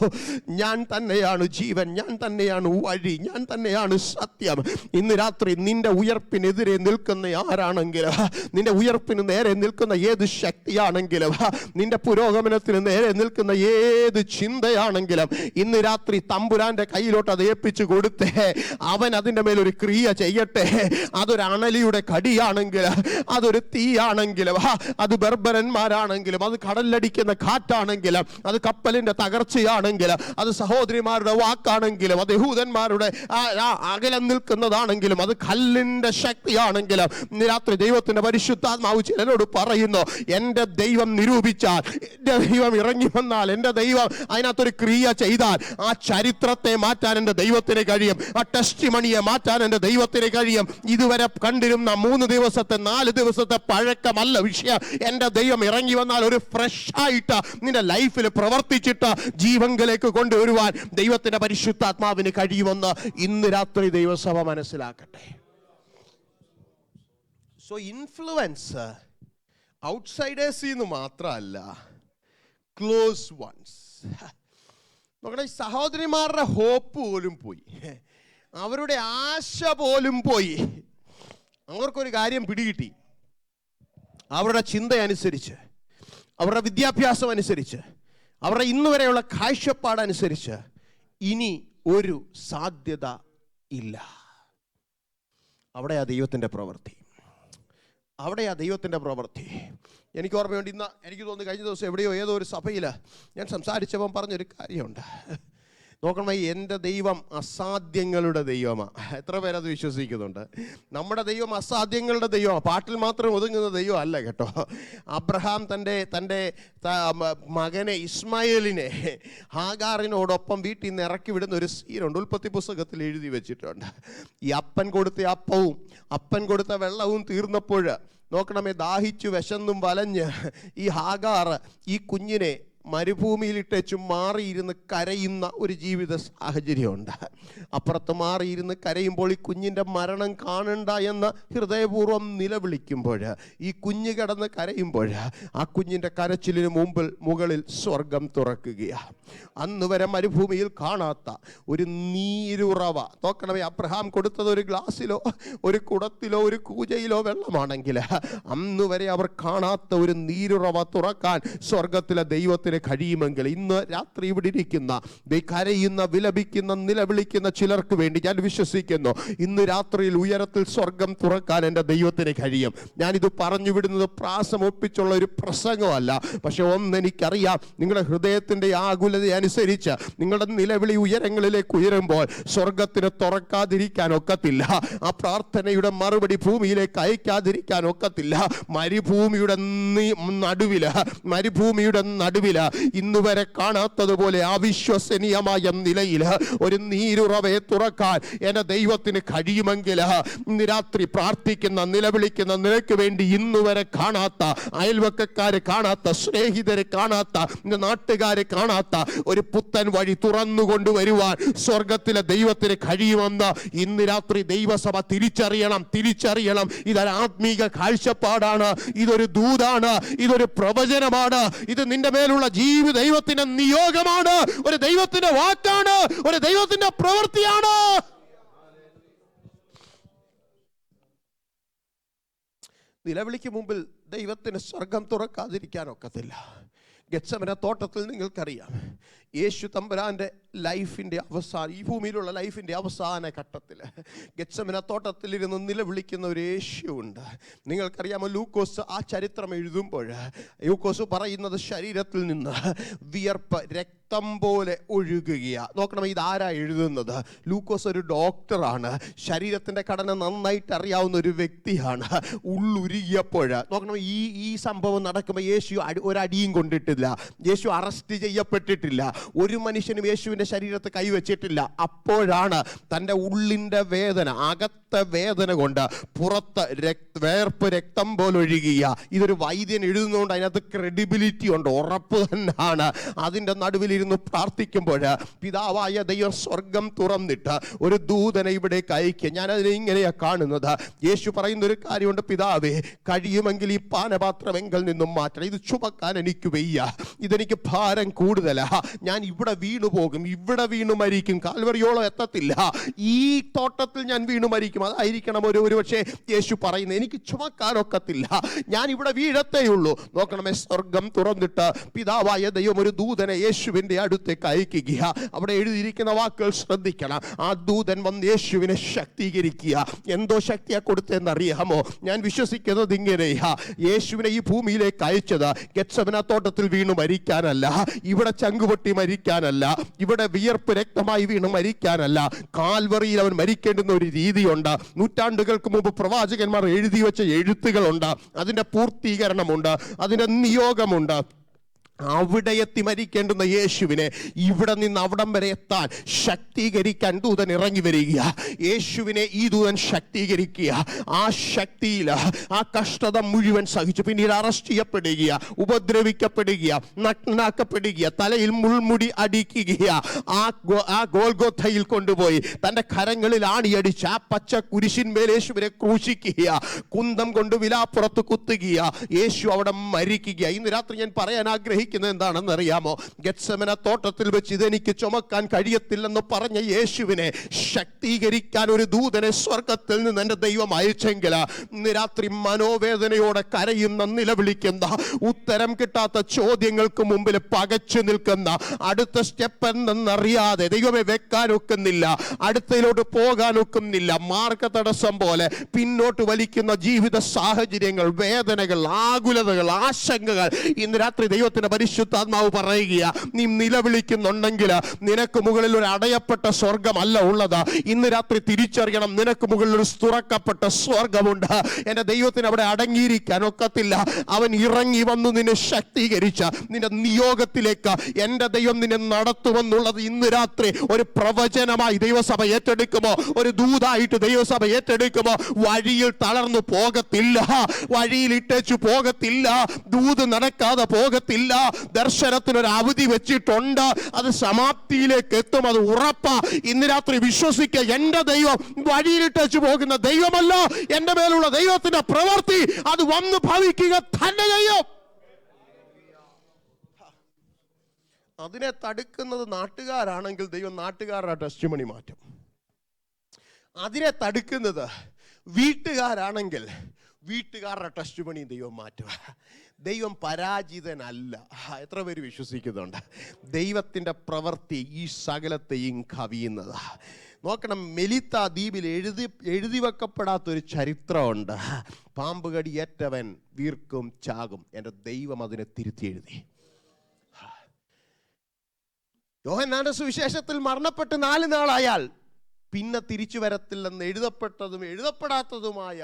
ഞാൻ തന്നെയാണ് ജീവൻ, ഞാൻ തന്നെയാണ് വഴി, ഞാൻ തന്നെയാണ് സത്യം. ഇന്ന് രാത്രി നിന്റെ ഉയർപ്പിനെതിരെ നിൽക്കുന്ന ആരാണെങ്കിലും, നിന്റെ ഉയർപ്പിന് നേരെ നിൽക്കുന്ന ഏത് ശക്തിയാണെങ്കിലും, നിന്റെ പുരോഗമനത്തിന് നേരെ നിൽക്കുന്ന ഏത് ചിന്തയാണെങ്കിലും ഇന്ന് രാത്രി തമ്പുരാന്റെ കയ്യിലോട്ട് അത് ഏൽപ്പിച്ചു കൊടുത്തേ, അവൻ അതിൻ്റെ മേലൊരു ക്രിയ ചെയ്യട്ടെ. അതൊരു അണലിയുടെ കടിയാണെങ്കിൽ, അതൊരു തീയാണെങ്കിലും, അത് ബർബരന്മാരാണെങ്കിലും, അത് കടലടിക്കുന്ന കാറ്റാണെങ്കിലും, അത് കപ്പലിൻ്റെ തകർച്ചയാണെങ്കിലും, അത് സഹോദരിമാരുടെ വാക്കാണെങ്കിലും, അത് യഹൂദന്മാരുടെ അകലം നിൽക്കുന്നതാണെങ്കിലും, അത് കല്ലിൻ്റെ ശക്തിയാണെങ്കിലും, ഇന്ന് രാത്രി ദൈവത്തിൻ്റെ പരിശുദ്ധാത്മാവ് ചിലരോട് പറയുന്നു, എൻ്റെ ദൈവം നിരൂപിച്ചാൽ, എൻ്റെ ദൈവം ഇറങ്ങി വന്നാൽ, എൻ്റെ ദൈവം അതിനകത്തൊരു ക്രിയ ചെയ്താൽ ആ ചരിത്രത്തെ മാറ്റാൻ എൻ്റെ ദൈവത്തിന് കഴിയും, ആ ടെസ്റ്റിമണിയെ മാറ്റാൻ എൻ്റെ ദൈവത്തിന് കഴിയും. ഇതുവരെ കണ്ടിരുന്ന 3 ദിവസത്തെ 4 ദിവസത്തെ പഴക്കമല്ല വിഷയം. എൻ്റെ ദൈവം ഇറങ്ങി വന്നാൽ ഒരു ഫ്രഷ് ആയിട്ട് നിന്റെ ലൈഫിൽ പ്രവർത്തിച്ചിട്ട് ജീവങ്കിലേക്ക് കൊണ്ടുവരുവാൻ ദൈവത്തിൻ്റെ പരിശുദ്ധാത്മാവിന് കഴിയുമെന്ന് ഇന്ന് രാത്രി ദൈവസഭ മനസ്സിലാക്കട്ടെ. സോ ഇൻഫ്ലുവൻസ് ഔട്ട്സൈഡേഴ്സിൽ നിന്ന് മാത്രമല്ല, ക്ലോസ് വൺസ്. നോക്കണേ, സഹോദരിമാരുടെ ഹോപ്പ് പോലും പോയി, അവരുടെ ആശ പോലും പോയി. അവർക്കൊരു കാര്യം പിടികിട്ടി, അവരുടെ ചിന്ത അനുസരിച്ച്, അവരുടെ വിദ്യാഭ്യാസം അനുസരിച്ച്, അവരുടെ ഇന്ന് വരെയുള്ള കാഴ്ചപ്പാടനുസരിച്ച് ഇനി ഒരു സാധ്യത ഇല്ല. അവിടെയാ ദൈവത്തിൻ്റെ പ്രവൃത്തി, അവിടെയാ ദൈവത്തിൻ്റെ പ്രവൃത്തി. എനിക്ക് ഓർമ്മയുണ്ട്, ഇന്ന് എനിക്ക് തോന്നുന്നു കഴിഞ്ഞ ദിവസം എവിടെയോ ഏതോ ഒരു സഭയിൽ ഞാൻ സംസാരിച്ചപ്പോൾ പറഞ്ഞൊരു കാര്യമുണ്ട്. നോക്കണമേ, എൻ്റെ ദൈവം അസാധ്യങ്ങളുടെ ദൈവമാണ്. എത്ര പേരത് വിശ്വസിക്കുന്നുണ്ട്? നമ്മുടെ ദൈവം അസാധ്യങ്ങളുടെ ദൈവമാണ്, പാട്ടിൽ മാത്രം ഒതുങ്ങുന്ന ദൈവം അല്ല കേട്ടോ. അബ്രഹാം തൻ്റെ മകനെ ഇസ്മായേലിനെ ഹാഗാറിനോടൊപ്പം വീട്ടിൽ നിന്ന് ഇറക്കി വിടുന്ന ഒരു സീനുണ്ട്, ഉൽപ്പത്തി പുസ്തകത്തിൽ എഴുതി വെച്ചിട്ടുണ്ട്. ഈ അപ്പൻ കൊടുത്ത അപ്പവും അപ്പൻ കൊടുത്ത വെള്ളവും തീർന്നപ്പോൾ നോക്കണമേ, ദാഹിച്ചു വിശന്നും വലഞ്ഞ് ഈ ഹാഗാർ ഈ കുഞ്ഞിനെ മരുഭൂമിയിലിട്ടേച്ചു മാറിയിരുന്ന് കരയുന്ന ഒരു ജീവിത സാഹചര്യമുണ്ട്. അപ്പുറത്ത് മാറിയിരുന്ന് കരയുമ്പോൾ ഈ കുഞ്ഞിൻ്റെ മരണം കാണണ്ട എന്ന് ഹൃദയപൂർവ്വം നിലവിളിക്കുമ്പോൾ, ഈ കുഞ്ഞ് കിടന്ന് കരയുമ്പോൾ ആ കുഞ്ഞിൻ്റെ കരച്ചിലിന് മുകളിൽ സ്വർഗം തുറക്കുകയാണ്. അന്ന് വരെ മരുഭൂമിയിൽ കാണാത്ത ഒരു നീരുറവ. നോക്കണമേ, അബ്രഹാം കൊടുത്തത് ഒരു ഗ്ലാസ്സിലോ ഒരു കുടത്തിലോ ഒരു കൂജയിലോ വെള്ളമാണെങ്കിൽ അന്ന് വരെ അവർ കാണാത്ത ഒരു നീരുറവ തുറക്കാൻ സ്വർഗത്തിലെ ദൈവത്തിന് ദൈവത്തിന് കഴിയുമെങ്കിൽ ഇന്ന് രാത്രി ഇവിടെ ഇരിക്കുന്ന കരയുന്ന, വിലപിക്കുന്ന, നിലവിളിക്കുന്ന ചിലർക്ക് വേണ്ടി ഞാൻ വിശ്വസിക്കുന്നു, ഇന്ന് രാത്രിയിൽ ഉയരത്തിൽ സ്വർഗം തുറക്കാൻ എൻ്റെ ദൈവത്തിന് കഴിയും. ഞാനിത് പറഞ്ഞു വിടുന്നത് പ്രാസം ഒപ്പിച്ചുള്ള ഒരു പ്രസംഗമല്ല. പക്ഷെ ഒന്നെനിക്കറിയാം, നിങ്ങളുടെ ഹൃദയത്തിൻ്റെ ആകുലത അനുസരിച്ച് നിങ്ങളുടെ നിലവിളി ഉയരങ്ങളിലേക്ക് ഉയരുമ്പോൾ സ്വർഗത്തിന് തുറക്കാതിരിക്കാൻ ഒക്കത്തില്ല. ആ പ്രാർത്ഥനയുടെ മറുപടി ഭൂമിയിലേക്ക് അയക്കാതിരിക്കാൻ ഒക്കത്തില്ല. മരുഭൂമിയുടെ നടുവില് ഇന്നുവരെ കാണാത്തതുപോലെ അവിശ്വസനീയമായ നിലയിൽ ഒരു നീരുറവയെ തുറക്കാൻ എൻ്റെ ദൈവത്തിന് കഴിയുമെങ്കിൽ ഇന്ന് രാത്രി പ്രാർത്ഥിക്കുന്ന, നിലവിളിക്കുന്ന, നിനക്ക് വേണ്ടി ഇന്നുവരെ കാണാത്ത, അയൽവക്കക്കാരെ കാണാത്ത, സ്നേഹിതരെ കാണാത്ത, നാട്ടുകാരെ കാണാത്ത ഒരു പുത്തൻ വഴി തുറന്നു കൊണ്ടുവരുവാൻ സ്വർഗത്തിലെ ദൈവത്തിന് കഴിയുമെന്ന് ഇന്ന് രാത്രി ദൈവസഭ തിരിച്ചറിയണം. ഇതൊരു ആത്മീക കാഴ്ചപ്പാടാണ്, ഇതൊരു ദൂതാണ്, ഇതൊരു പ്രവചനമാണ്, ഇത് നിന്റെ മേലുള്ള ദൈവത്തിന്റെ നിയോഗമാണ്, ഒരു ദൈവത്തിന്റെ വാക്കാണ്, ഒരു ദൈവത്തിന്റെ പ്രവൃത്തിയാണ്. നിലവിളിക്ക് മുമ്പിൽ ദൈവത്തിന് സ്വർഗം തുറക്കാതിരിക്കാൻ ഒക്കത്തില്ല. ഗെത്സമന തോട്ടത്തിൽ നിങ്ങൾക്കറിയാം, യേശു തമ്പുരാന്റെ ലൈഫിൻ്റെ അവസാനം, ഈ ഭൂമിയിലുള്ള ലൈഫിൻ്റെ അവസാന ഘട്ടത്തിൽ ഗെത്സമന തോട്ടത്തിലിരുന്ന് നിലവിളിക്കുന്ന ഒരു യേശുവുണ്ട്. നിങ്ങൾക്കറിയാമോ, ലൂക്കോസ് ആ ചരിത്രം എഴുതുമ്പോൾ ലൂക്കോസ് പറയുന്നത് ശരീരത്തിൽ നിന്ന് വിയർപ്പ് രക്തം പോലെ ഒഴുകുകയാണ്. നോക്കണം, ഇതാരാ എഴുതുന്നത്? ലൂക്കോസ് ഒരു ഡോക്ടറാണ്, ശരീരത്തിൻ്റെ ഘടന നന്നായിട്ട് അറിയാവുന്ന ഒരു വ്യക്തിയാണ്. ഉള്ളുരുകിയപ്പോൾ നോക്കണം, ഈ സംഭവം നടക്കുമ്പോൾ യേശു ഒരടിയും കൊണ്ടിട്ടില്ല, യേശു അറസ്റ്റ് ചെയ്യപ്പെട്ടിട്ടില്ല, ഒരു മനുഷ്യനും യേശുവിൻ്റെ ശരീരത്ത് കൈവച്ചിട്ടില്ല. അപ്പോഴാണ് തൻ്റെ ഉള്ളിൻ്റെ വേദന, അകത്തെ വേദന കൊണ്ട് പുറത്ത് വേർപ്പ് രക്തം പോലെ ഒഴുകിയ. ഇതൊരു വൈദ്യൻ എഴുതുന്നതുകൊണ്ട് അതിനകത്ത് ക്രെഡിബിലിറ്റി ഉണ്ട്, ഉറപ്പ് തന്നെയാണ്. അതിൻ്റെ നടുവിലിരുന്ന് പ്രാർത്ഥിക്കുമ്പോൾ പിതാവായ ദൈവം സ്വർഗം തുറന്നിട്ട് ഒരു ദൂതനെ ഇവിടേക്ക് അയക്കുക. ഞാനതിനെ ഇങ്ങനെയാണ് കാണുന്നത്. യേശു പറയുന്ന ഒരു കാര്യമുണ്ട്, പിതാവേ, കഴിയുമെങ്കിൽ ഈ പാനപാത്രം എങ്കിൽ നിന്നും മാറ്റണം, ഇത് ചുമക്കാൻ എനിക്ക് വയ്യ, ഇതെനിക്ക് ഭാരം കൂടുതലാ, ഞാൻ ഇവിടെ വീണു പോകും, ഇവിടെ വീണു മരിക്കും, കാൽവറിയോളം എത്തത്തില്ല, ഈ തോട്ടത്തിൽ ഞാൻ വീണു മരിക്കും. അതായിരിക്കണം ഒരു പക്ഷേ യേശു പറയുന്നത്, എനിക്ക് ചുമക്കാനൊക്കത്തില്ല, ഞാൻ ഇവിടെ വീഴത്തേയുള്ളൂ. നോക്കണമേ, സ്വർഗം തുറന്നിട്ട് പിതാവായ ദൈവം ഒരു ദൂതനെ യേശുവിൻ്റെ അടുത്തേക്ക് അയക്കുക. അവിടെ എഴുതിയിരിക്കുന്ന വാക്കുകൾ ശ്രദ്ധിക്കണം. ആ ദൂതൻ വന്ന് യേശുവിനെ ശക്തീകരിക്കുക. എന്തോ ശക്തിയാ കൊടുത്തതെന്നറിയാമോ? ഞാൻ വിശ്വസിക്കുന്നത് ഇങ്ങനെയാ, യേശുവിനെ ഈ ഭൂമിയിലേക്ക് അയച്ചത് ഗെത്സമന തോട്ടത്തിൽ വീണു മരിക്കാനല്ല, ഇവിടെ ചങ്കുപൊട്ടി മരിക്കാനല്ല, ഇവിടെ വിയർപ്പ് രക്തമായി വീണ് മരിക്കാനല്ല. കാൽവറിയിൽ അവൻ മരിക്കേണ്ടുന്ന ഒരു രീതിയുണ്ട്. നൂറ്റാണ്ടുകൾക്ക് മുമ്പ് പ്രവാചകന്മാർ എഴുതി വെച്ച എഴുത്തുകളുണ്ട്, അതിൻ്റെ പൂർത്തീകരണമുണ്ട്, അതിൻ്റെ നിയോഗമുണ്ട്. അവിടെ എത്തി മരിക്കേണ്ടുന്ന യേശുവിനെ ഇവിടെ നിന്ന് അവിടം വരെ എത്താൻ ശക്തീകരിക്കാൻ ദൂതൻ ഇറങ്ങി വരിക. യേശുവിനെ ഈ ദൂതൻ ശക്തീകരിക്കുക. ആ ശക്തിയിൽ ആ കഷ്ടത മുഴുവൻ സഹിച്ചു. പിന്നീട് അറസ്റ്റ് ചെയ്യപ്പെടുക, ഉപദ്രവിക്കപ്പെടുക, നഗ്നനാക്കപ്പെടുക, തലയിൽ മുൾമുടി അടിക്കുക, ആ ഗോൽഗോഥയിൽ കൊണ്ടുപോയി തൻ്റെ കരങ്ങളിൽ ആണിയടിച്ച് ആ പച്ച കുരിശിന്മേൽ യേശുവിനെ ക്രൂശിക്കുക, കുന്തം കൊണ്ട് വിലാപ്പുറത്ത് കുത്തുക, യേശു അവിടെ മരിക്കുക. ഇന്ന് രാത്രി ഞാൻ പറയാൻ ആഗ്രഹിക്കുന്നത് എന്താണെന്ന് അറിയാമോ? ഗെത്സമന തോട്ടത്തിൽ വെച്ച് ഇതെനിക്ക് ചുമക്കാൻ കഴിയത്തില്ലെന്ന് പറഞ്ഞ യേശുവിനെ ശക്തീകരിക്കാൻ ഒരു ദൂതനെ സ്വർഗത്തിൽ നിന്ന് എൻ്റെ ദൈവം അയച്ചെങ്കിൽ ഇന്ന് രാത്രി മനോവേദനയോടെ കരയുന്ന, നിലവിളിക്കുന്ന, ഉത്തരം കിട്ടാത്ത ചോദ്യങ്ങൾക്ക് മുമ്പിൽ പകച്ചു നിൽക്കുന്ന, അടുത്ത സ്റ്റെപ്പ് എന്തെന്നറിയാതെ ദൈവമേ വെക്കാനൊക്കുന്നില്ല, അടുത്തയിലോട്ട് പോകാനൊക്കുന്നില്ല, മാർഗ തടസ്സം പോലെ പിന്നോട്ട് വലിക്കുന്ന ജീവിത സാഹചര്യങ്ങൾ, വേദനകൾ, ആകുലതകൾ, ആശങ്കകൾ, ഇന്ന് രാത്രി ദൈവത്തിന്റെ പരിശുദ്ധാത്മാവ് പറയുക, നീ നിലവിളിക്കുന്നുണ്ടെങ്കിൽ നിനക്ക് മുകളിൽ ഒരു അടയപ്പെട്ട സ്വർഗമല്ല ഉള്ളത്. ഇന്ന് രാത്രി തിരിച്ചറിയണം, നിനക്ക് മുകളിൽ ഒരു തുറക്കപ്പെട്ട സ്വർഗമുണ്ട്. എൻ്റെ ദൈവത്തിന് അവിടെ അടങ്ങിയിരിക്കാൻ ഒക്കത്തില്ല. അവൻ ഇറങ്ങി വന്നു നിന്നെ ശക്തീകരിച്ച നിന്റെ നിയോഗത്തിലേക്ക് എൻ്റെ ദൈവം നിന്നെ നടത്തുമെന്നുള്ളത് ഇന്ന് രാത്രി ഒരു പ്രവചനമായി ദൈവസഭ ഏറ്റെടുക്കുമോ? ഒരു ദൂതായിട്ട് ദൈവസഭ ഏറ്റെടുക്കുമോ? വഴിയിൽ തളർന്നു പോകത്തില്ല, വഴിയിൽ ഇട്ടേച്ചു പോകത്തില്ല, ദൂത് നടക്കാതെ പോകത്തില്ല. ദർശനത്തിനൊരു അവധി വെച്ചിട്ടുണ്ട്, അത് സമാപ്തിയിലേക്ക് എത്തും, അത് ഉറപ്പാ. ഇന്ന് രാത്രി വിശ്വസിക്കുക, എൻ്റെ ദൈവം വഴിയിലിട്ടേച്ചു പോകുന്ന ദൈവമല്ല. എൻ്റെ മേലുള്ള ദൈവത്തിന്റെ പ്രവൃത്തി അത് വന്ന് ഭവിക്കുക തന്നെ ചെയ്യും. അതിനെ തടുക്കുന്നത് നാട്ടുകാരാണെങ്കിൽ ദൈവം നാട്ടുകാരുടെ ടെസ്റ്റിമണി മാറ്റും. അതിനെ തടുക്കുന്നത് വീട്ടുകാരാണെങ്കിൽ വീട്ടുകാരുടെ ടെസ്റ്റിമണി ദൈവം മാറ്റുക. ദൈവം പരാജിതനല്ല. എത്ര പേര് വിശ്വസിക്കുന്നുണ്ട്? ദൈവത്തിൻ്റെ പ്രവൃത്തി ഈ സകലത്തെയും കവിയുന്നത്. നോക്കണം, മെലിത്ത ദ്വീപിൽ എഴുതി വെക്കപ്പെടാത്തൊരു ചരിത്രമുണ്ട്. പാമ്പ് കടിയേറ്റവൻ വീർക്കും ചാകും. എൻ്റെ ദൈവം അതിനെ തിരുത്തി എഴുതി. യോഹന്നാന്റെ സുവിശേഷത്തിൽ മരണപ്പെട്ട് 4 നാളായാൽ പിന്നെ തിരിച്ചു വരത്തില്ലെന്ന് എഴുതപ്പെട്ടതും എഴുതപ്പെടാത്തതുമായ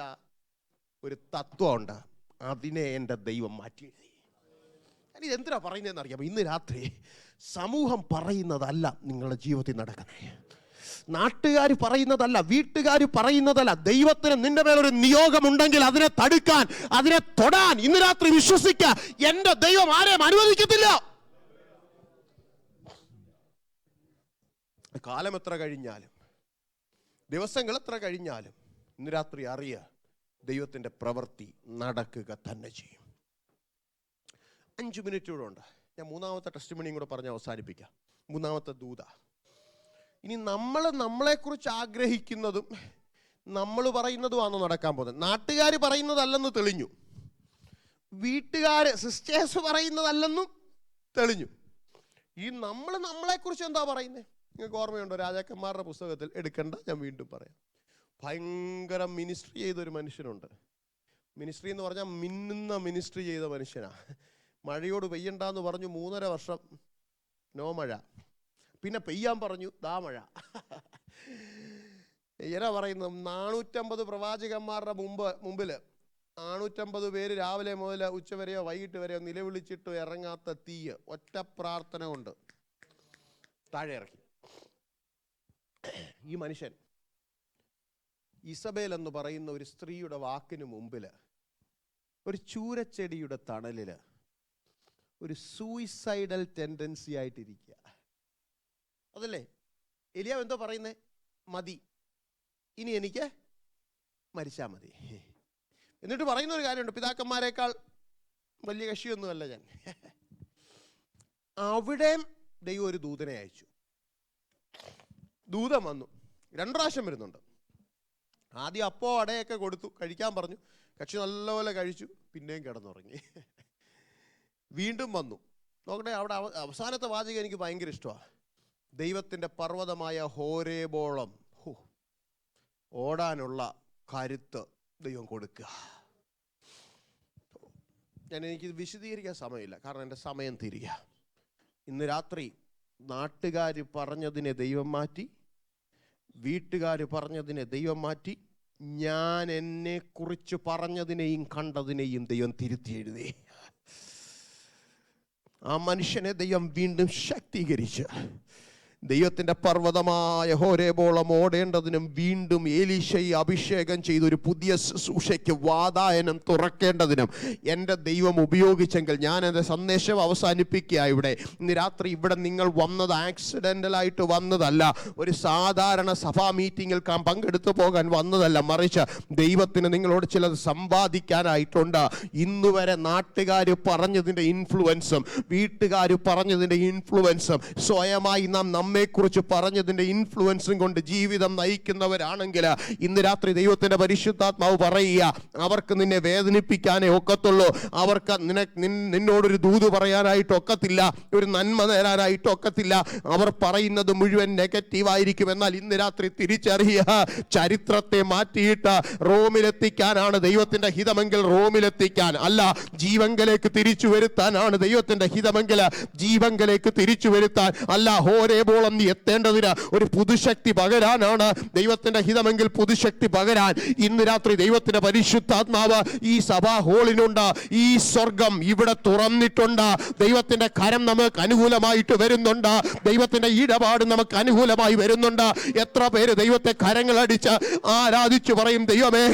ഒരു തത്വമുണ്ട്. അതിനെ എൻ്റെ ദൈവം മാറ്റി എഴുതി. ഞാൻ ഇതെന്തിനാ പറയുന്നതെന്ന് അറിയാമോ? ഇന്ന് രാത്രി സമൂഹം പറയുന്നതല്ല നിങ്ങളുടെ ജീവിതത്തിൽ നടക്കുന്നത്, നാട്ടുകാർ പറയുന്നതല്ല, വീട്ടുകാർ പറയുന്നതല്ല. ദൈവത്തിന് നിന്റെ മേലൊരു നിയോഗമുണ്ടെങ്കിൽ അതിനെ തടുക്കാൻ, അതിനെ തൊടാൻ ഇന്ന് രാത്രി വിശ്വസിക്കുക. എൻ്റെ ദൈവം ആരെയും അനുവദിക്കത്തില്ല. കാലം എത്ര കഴിഞ്ഞാലും, ദിവസങ്ങൾ എത്ര കഴിഞ്ഞാലും, ഇന്ന് രാത്രി അറിയുക, ദൈവത്തിൻ്റെ പ്രവൃത്തി നടക്കുക തന്നെ ചെയ്യും. 5 മിനിറ്റ് കൂടെ ഉണ്ട്. ഞാൻ 3ാമത്തെ ടെസ്റ്റിമണിയും കൂടെ പറഞ്ഞ് അവസാനിപ്പിക്കാം. 3ാമത്തെ ദൂത. ഇനി നമ്മളെക്കുറിച്ച് ആഗ്രഹിക്കുന്നതും നമ്മൾ പറയുന്നതുമാണോ നടക്കാൻ പോകുന്നത്? നാട്ടുകാർ പറയുന്നതല്ലെന്ന് തെളിഞ്ഞു, വീട്ടുകാർ സിസ്റ്റേഴ്സ് പറയുന്നതല്ലെന്നും തെളിഞ്ഞു. ഈ നമ്മളെക്കുറിച്ച് എന്താ പറയുന്നത്? നിങ്ങൾക്ക് ഓർമ്മയുണ്ടോ? രാജാക്കന്മാരുടെ പുസ്തകത്തിൽ, എടുക്കണ്ട, ഞാൻ വീണ്ടും പറയാം. ഭയങ്കര മിനിസ്ട്രി ചെയ്തൊരു മനുഷ്യനുണ്ട്. മിനിസ്ട്രി എന്ന് പറഞ്ഞാൽ മിന്നുന്ന മിനിസ്ട്രി ചെയ്ത മനുഷ്യനാണ്. മഴയോട് പെയ്യണ്ടെന്ന് പറഞ്ഞു 3.5 വർഷം നോ മഴ. പിന്നെ പെയ്യാൻ പറഞ്ഞു, ദാ മഴ. ഇങ്ങനെ പറയുന്നു, 450 പ്രവാചകന്മാരുടെ മുമ്പിൽ 450 പേര് രാവിലെ മുതൽ ഉച്ചവരെയോ വൈകിട്ട് വരെയോ നിലവിളിച്ചിട്ട് ഇറങ്ങാത്ത തീയ് ഒറ്റ പ്രാർത്ഥന കൊണ്ട് താഴെ ഇറക്കി. ഈ മനുഷ്യൻ ഇസബേൽ എന്ന് പറയുന്ന ഒരു സ്ത്രീയുടെ വാക്കിന് മുമ്പിൽ, ഒരു ചൂരച്ചെടിയുടെ തണലിൽ, ഒരു സൂയിസൈഡൽ ടെൻഡൻസി ആയിട്ടിരിക്കുക. അതല്ലേ എലിയാവ് എന്തോ പറയുന്നേ? മതി, ഇനി എനിക്ക് മരിച്ചാൽ മതി. എന്നിട്ട് പറയുന്ന ഒരു കാര്യമുണ്ട്, പിതാക്കന്മാരെക്കാൾ വലിയ കക്ഷിയൊന്നുമല്ല ഞാൻ. അവിടെ ദൈവം ഒരു ദൂതനെ അയച്ചു. ദൂതൻ വന്നു, 2 പ്രാവശ്യം വരുന്നുണ്ട്. ആദ്യം അപ്പോ അടയൊക്കെ കൊടുത്തു, കഴിക്കാൻ പറഞ്ഞു. കക്ഷി നല്ലപോലെ കഴിച്ചു, പിന്നെയും കിടന്നുറങ്ങി. വീണ്ടും വന്നു. നോക്കട്ടെ, അവിടെ അവസാനത്തെ വാചകം എനിക്ക് ഭയങ്കര ഇഷ്ടമാണ്. ദൈവത്തിൻ്റെ പർവ്വതമായ ഹോരേബോളം ഓടാനുള്ള കരുത്ത് ദൈവം കൊടുക്കുക. എനിക്കിത് വിശദീകരിക്കാൻ സമയമില്ല, കാരണം എൻ്റെ സമയം തീരുക. ഇന്ന് രാത്രി നാട്ടുകാർ പറഞ്ഞതിനെ ദൈവം മാറ്റി, വീട്ടുകാർ പറഞ്ഞതിനെ ദൈവം മാറ്റി, ഞാൻ എന്നെക്കുറിച്ച് പറഞ്ഞതിനെയും കണ്ടതിനെയും ദൈവം തിരുത്തി എഴുതി. ആ മനുഷ്യനെ ദൈവം വീണ്ടും ശക്തീകരിച്ച് ദൈവത്തിൻ്റെ പർവ്വതമായ ഹോരേബോളം ഓടേണ്ടതിനും വീണ്ടും എലീശയെ അഭിഷേകം ചെയ്തൊരു പുതിയ ശുശ്രൂഷയ്ക്ക് വാതായനം തുറക്കേണ്ടതിനും എൻ്റെ ദൈവം ഉപയോഗിച്ചെങ്കിൽ ഞാൻ എൻ്റെ സന്ദേശം അവസാനിപ്പിക്കുക. ഇന്ന് രാത്രി ഇവിടെ നിങ്ങൾ വന്നത് ആക്സിഡൻ്റലായിട്ട് വന്നതല്ല, ഒരു സാധാരണ സഭാ മീറ്റിങ്ങിൽ പങ്കെടുത്തു പോകാൻ വന്നതല്ല, മറിച്ച് ദൈവത്തിന് നിങ്ങളോട് ചിലത് സമ്പാദിക്കാനായിട്ടുണ്ട്. ഇന്നുവരെ നാട്ടുകാർ പറഞ്ഞതിൻ്റെ ഇൻഫ്ലുവൻസും വീട്ടുകാർ പറഞ്ഞതിൻ്റെ ഇൻഫ്ലുവൻസും സ്വയമായി നമ്മെക്കുറിച്ച് പറഞ്ഞതിൻ്റെ ഇൻഫ്ലുവൻസും കൊണ്ട് ജീവിതം നയിക്കുന്നവരാണെങ്കിൽ ഇന്ന് രാത്രി ദൈവത്തിൻ്റെ പരിശുദ്ധാത്മാവ് പറയുക, അവർക്ക് നിന്നെ വേദനിപ്പിക്കാനേ ഒക്കത്തുള്ളൂ. അവർക്ക് നിന്നോടൊരു ദൂത് പറയാനായിട്ട് ഒക്കത്തില്ല, ഒരു നന്മ നേരാനായിട്ട് ഒക്കത്തില്ല. അവർ പറയുന്നത് മുഴുവൻ നെഗറ്റീവായിരിക്കും. എന്നാൽ ഇന്ന് രാത്രി തിരിച്ചറിയുക, ചരിത്രത്തെ മാറ്റിയിട്ട് റോമിലെത്തിക്കാനാണ് ദൈവത്തിൻ്റെ ഹിതമെങ്കിൽ റോമിലെത്തിക്കാൻ അല്ല, ജീവങ്കലേക്ക് തിരിച്ചു വരുത്താനാണ് ദൈവത്തിൻ്റെ ഹിതമെങ്കിൽ ജീവങ്കലേക്ക് തിരിച്ചു വരുത്താൻ അല്ല, ഹോരേബോളം നീ എത്തേണ്ടതിന് ഒരു പുതുശക്തി പകരാനാണ് ദൈവത്തിന്റെ ഹിതമെങ്കിൽ പുതുശക്തി പകരാൻ ഇന്ന് രാത്രി ദൈവത്തിന്റെ പരിശുദ്ധാത്മാവ് ഈ സഭാ ഹോളിനുണ്ട്. ഈ സ്വർഗം ഇവിടെ തുറന്നിട്ടുണ്ട്. ദൈവത്തിന്റെ കരം നമുക്ക് അനുകൂലമായിട്ട് വരുന്നുണ്ട്. ദൈവത്തിന്റെ ഇടപാട് നമുക്ക് അനുകൂലമായി വരുന്നുണ്ട്. എത്ര പേര് ദൈവത്തെ കരങ്ങളടിച്ച് ആരാധിച്ചു പറയും, ദൈവമേ,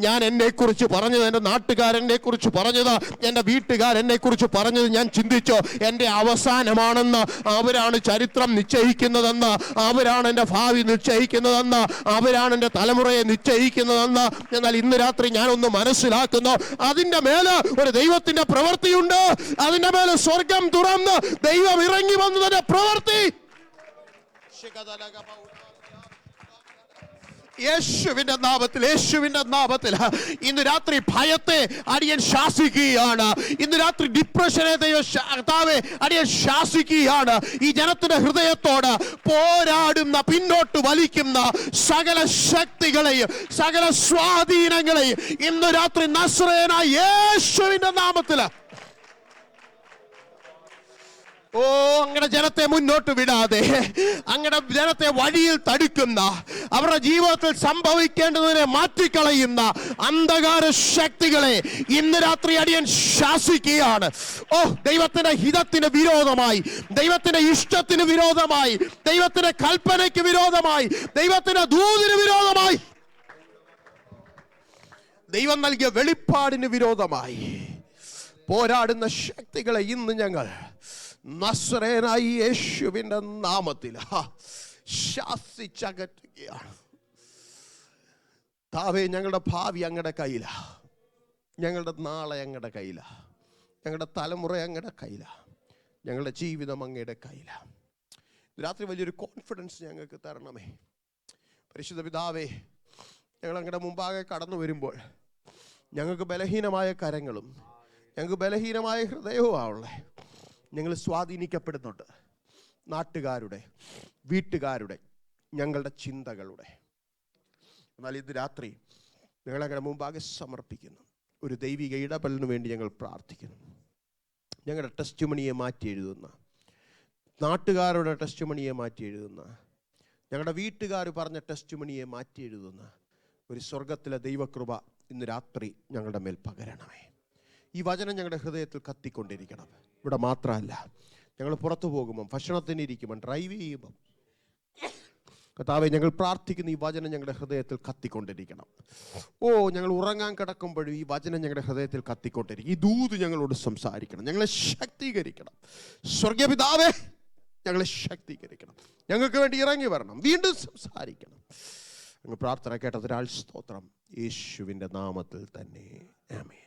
ഞാൻ എന്നെക്കുറിച്ച് പറഞ്ഞത്, എൻ്റെ നാട്ടുകാരെന്നെ കുറിച്ച് പറഞ്ഞത്, എൻ്റെ വീട്ടുകാരെന്നെ കുറിച്ച് പറഞ്ഞത് ഞാൻ ചിന്തിച്ചു, എൻ്റെ അവസാനമാണെന്ന്. അവരാണ് ചരിത്രം നിശ്ചയിക്കുന്നതെന്ന്, അവരാണ് എൻ്റെ ഭാവി നിശ്ചയിക്കുന്നതെന്ന്, അവരാണ് എൻ്റെ തലമുറയെ നിശ്ചയിക്കുന്നതെന്ന്. എന്നാൽ ഇന്ന് രാത്രി ഞാനൊന്ന് മനസ്സിലാക്കുന്നു, അതിൻ്റെ മേലെ ഒരു ദൈവത്തിന്റെ പ്രവൃത്തിയുണ്ട്. അതിൻ്റെ മേലെ സ്വർഗം തുറന്ന് ദൈവം ഇറങ്ങി വന്നതിന്റെ പ്രവൃത്തി. യേശുവിന്റെ നാമത്തിൽ, യേശുവിന്റെ നാമത്തിൽ ഇന്ന് രാത്രി ഭയത്തെ അടിയൻ ശാസിക്കുകയാണ്. ഇന്ന് രാത്രി ഡിപ്രഷനെ അടിയൻ ശാസിക്കുകയാണ്. ഈ ജനത്തിന്റെ ഹൃദയത്തോട് പോരാടുന്ന, പിന്നോട്ട് വലിക്കുന്ന സകല ശക്തികളെയും സകല സ്വാധീനങ്ങളെയും ഇന്ന് രാത്രി നസ്രയനായ യേശുവിന്റെ നാമത്തിൽ അങ്ങനെ ജനത്തെ മുന്നോട്ട് വിടാതെ, അങ്ങനെ ജനത്തെ വഴിയിൽ തടുക്കുന്ന, അവരുടെ ജീവിതത്തിൽ സംഭവിക്കേണ്ടതിനെ മാറ്റിക്കളയുന്ന അന്ധകാര ശക്തികളെ ഇന്ന് രാത്രി അടിയൻ ശാസിക്കുകയാണ്. ദൈവത്തിന്റെ ഹിതത്തിന് വിരോധമായി, ദൈവത്തിന്റെ ഇഷ്ടത്തിന് വിരോധമായി, ദൈവത്തിന്റെ കൽപ്പനയ്ക്ക് വിരോധമായി, ദൈവത്തിന്റെ ദൂതിന് വിരോധമായി, ദൈവം നൽകിയ വെളിപ്പാടിന് വിരോധമായി പോരാടുന്ന ശക്തികളെ ഇന്ന് ഞങ്ങൾ നസ്രയനായ യേശുവിന്റെ നാമത്തിൽ ശാസിച്ചകറ്റുകയാണ്. താവേ, ഞങ്ങളുടെ ഭാവി അങ്ങയുടെ കയ്യിലാണ്, ഞങ്ങളുടെ നാളെ അങ്ങയുടെ കയ്യിലാണ്, ഞങ്ങളുടെ തലമുറ അങ്ങയുടെ കയ്യിലാണ്, ഞങ്ങളുടെ ജീവിതം അങ്ങയുടെ കയ്യിലാണ്. രാത്രി വലിയൊരു കോൺഫിഡൻസ് ഞങ്ങൾക്ക് തരണമേ. പരിശുദ്ധ പിതാവേ, ഞങ്ങൾ അങ്ങയുടെ മുമ്പാകെ കടന്നു വരുമ്പോൾ ഞങ്ങൾക്ക് ബലഹീനമായ കരങ്ങളും ഞങ്ങൾക്ക് ബലഹീനമായ ഹൃദയവുമാണുള്ളേ. ഞങ്ങൾ സ്വാധീനിക്കപ്പെടുന്നുണ്ട് നാട്ടുകാരുടെ, വീട്ടുകാരുടെ, ഞങ്ങളുടെ ചിന്തകളുടെ. എന്നാൽ ഇന്ന് രാത്രി ഞങ്ങളങ്ങനെ മുമ്പാകെ സമർപ്പിക്കുന്നു. ഒരു ദൈവിക ഇടപെടലിന് വേണ്ടി ഞങ്ങൾ പ്രാർത്ഥിക്കുന്നു. ഞങ്ങളുടെ ടെസ്റ്റ് മണിയെ മാറ്റി എഴുതുന്ന, നാട്ടുകാരുടെ ടെസ്റ്റ് മണിയെ മാറ്റി എഴുതുന്ന, ഞങ്ങളുടെ വീട്ടുകാർ പറഞ്ഞ ടെസ്റ്റ് മണിയെ മാറ്റി എഴുതുന്ന ഒരു സ്വർഗത്തിലെ ദൈവകൃപ ഇന്ന് രാത്രി ഞങ്ങളുടെ മേൽ പകരണമേ. ഈ വചനം ഞങ്ങളുടെ ഹൃദയത്തിൽ കത്തിക്കൊണ്ടിരിക്കണം. ഇവിടെ മാത്രമല്ല, ഞങ്ങൾ പുറത്തു പോകുമ്പം, ഭക്ഷണത്തിന് ഇരിക്കുമ്പം, ഡ്രൈവ് ചെയ്യുമ്പം, കർത്താവേ, ഞങ്ങൾ പ്രാർത്ഥിക്കുന്ന ഈ വചനം ഞങ്ങളുടെ ഹൃദയത്തിൽ കത്തിക്കൊണ്ടിരിക്കണം. ഞങ്ങൾ ഉറങ്ങാൻ കിടക്കുമ്പോഴും ഈ വചനം ഞങ്ങളുടെ ഹൃദയത്തിൽ കത്തിക്കൊണ്ടിരിക്കും. ഈ ദൂത് ഞങ്ങളോട് സംസാരിക്കണം, ഞങ്ങളെ ശക്തീകരിക്കണം. സ്വർഗപിതാവേ, ഞങ്ങളെ ശക്തീകരിക്കണം. ഞങ്ങൾക്ക് വേണ്ടി ഇറങ്ങി വരണം, വീണ്ടും സംസാരിക്കണം. ഞങ്ങൾ പ്രാർത്ഥന കേട്ടതിനാൽ സ്തോത്രം. യേശുവിൻ്റെ നാമത്തിൽ തന്നെ ആമേൻ.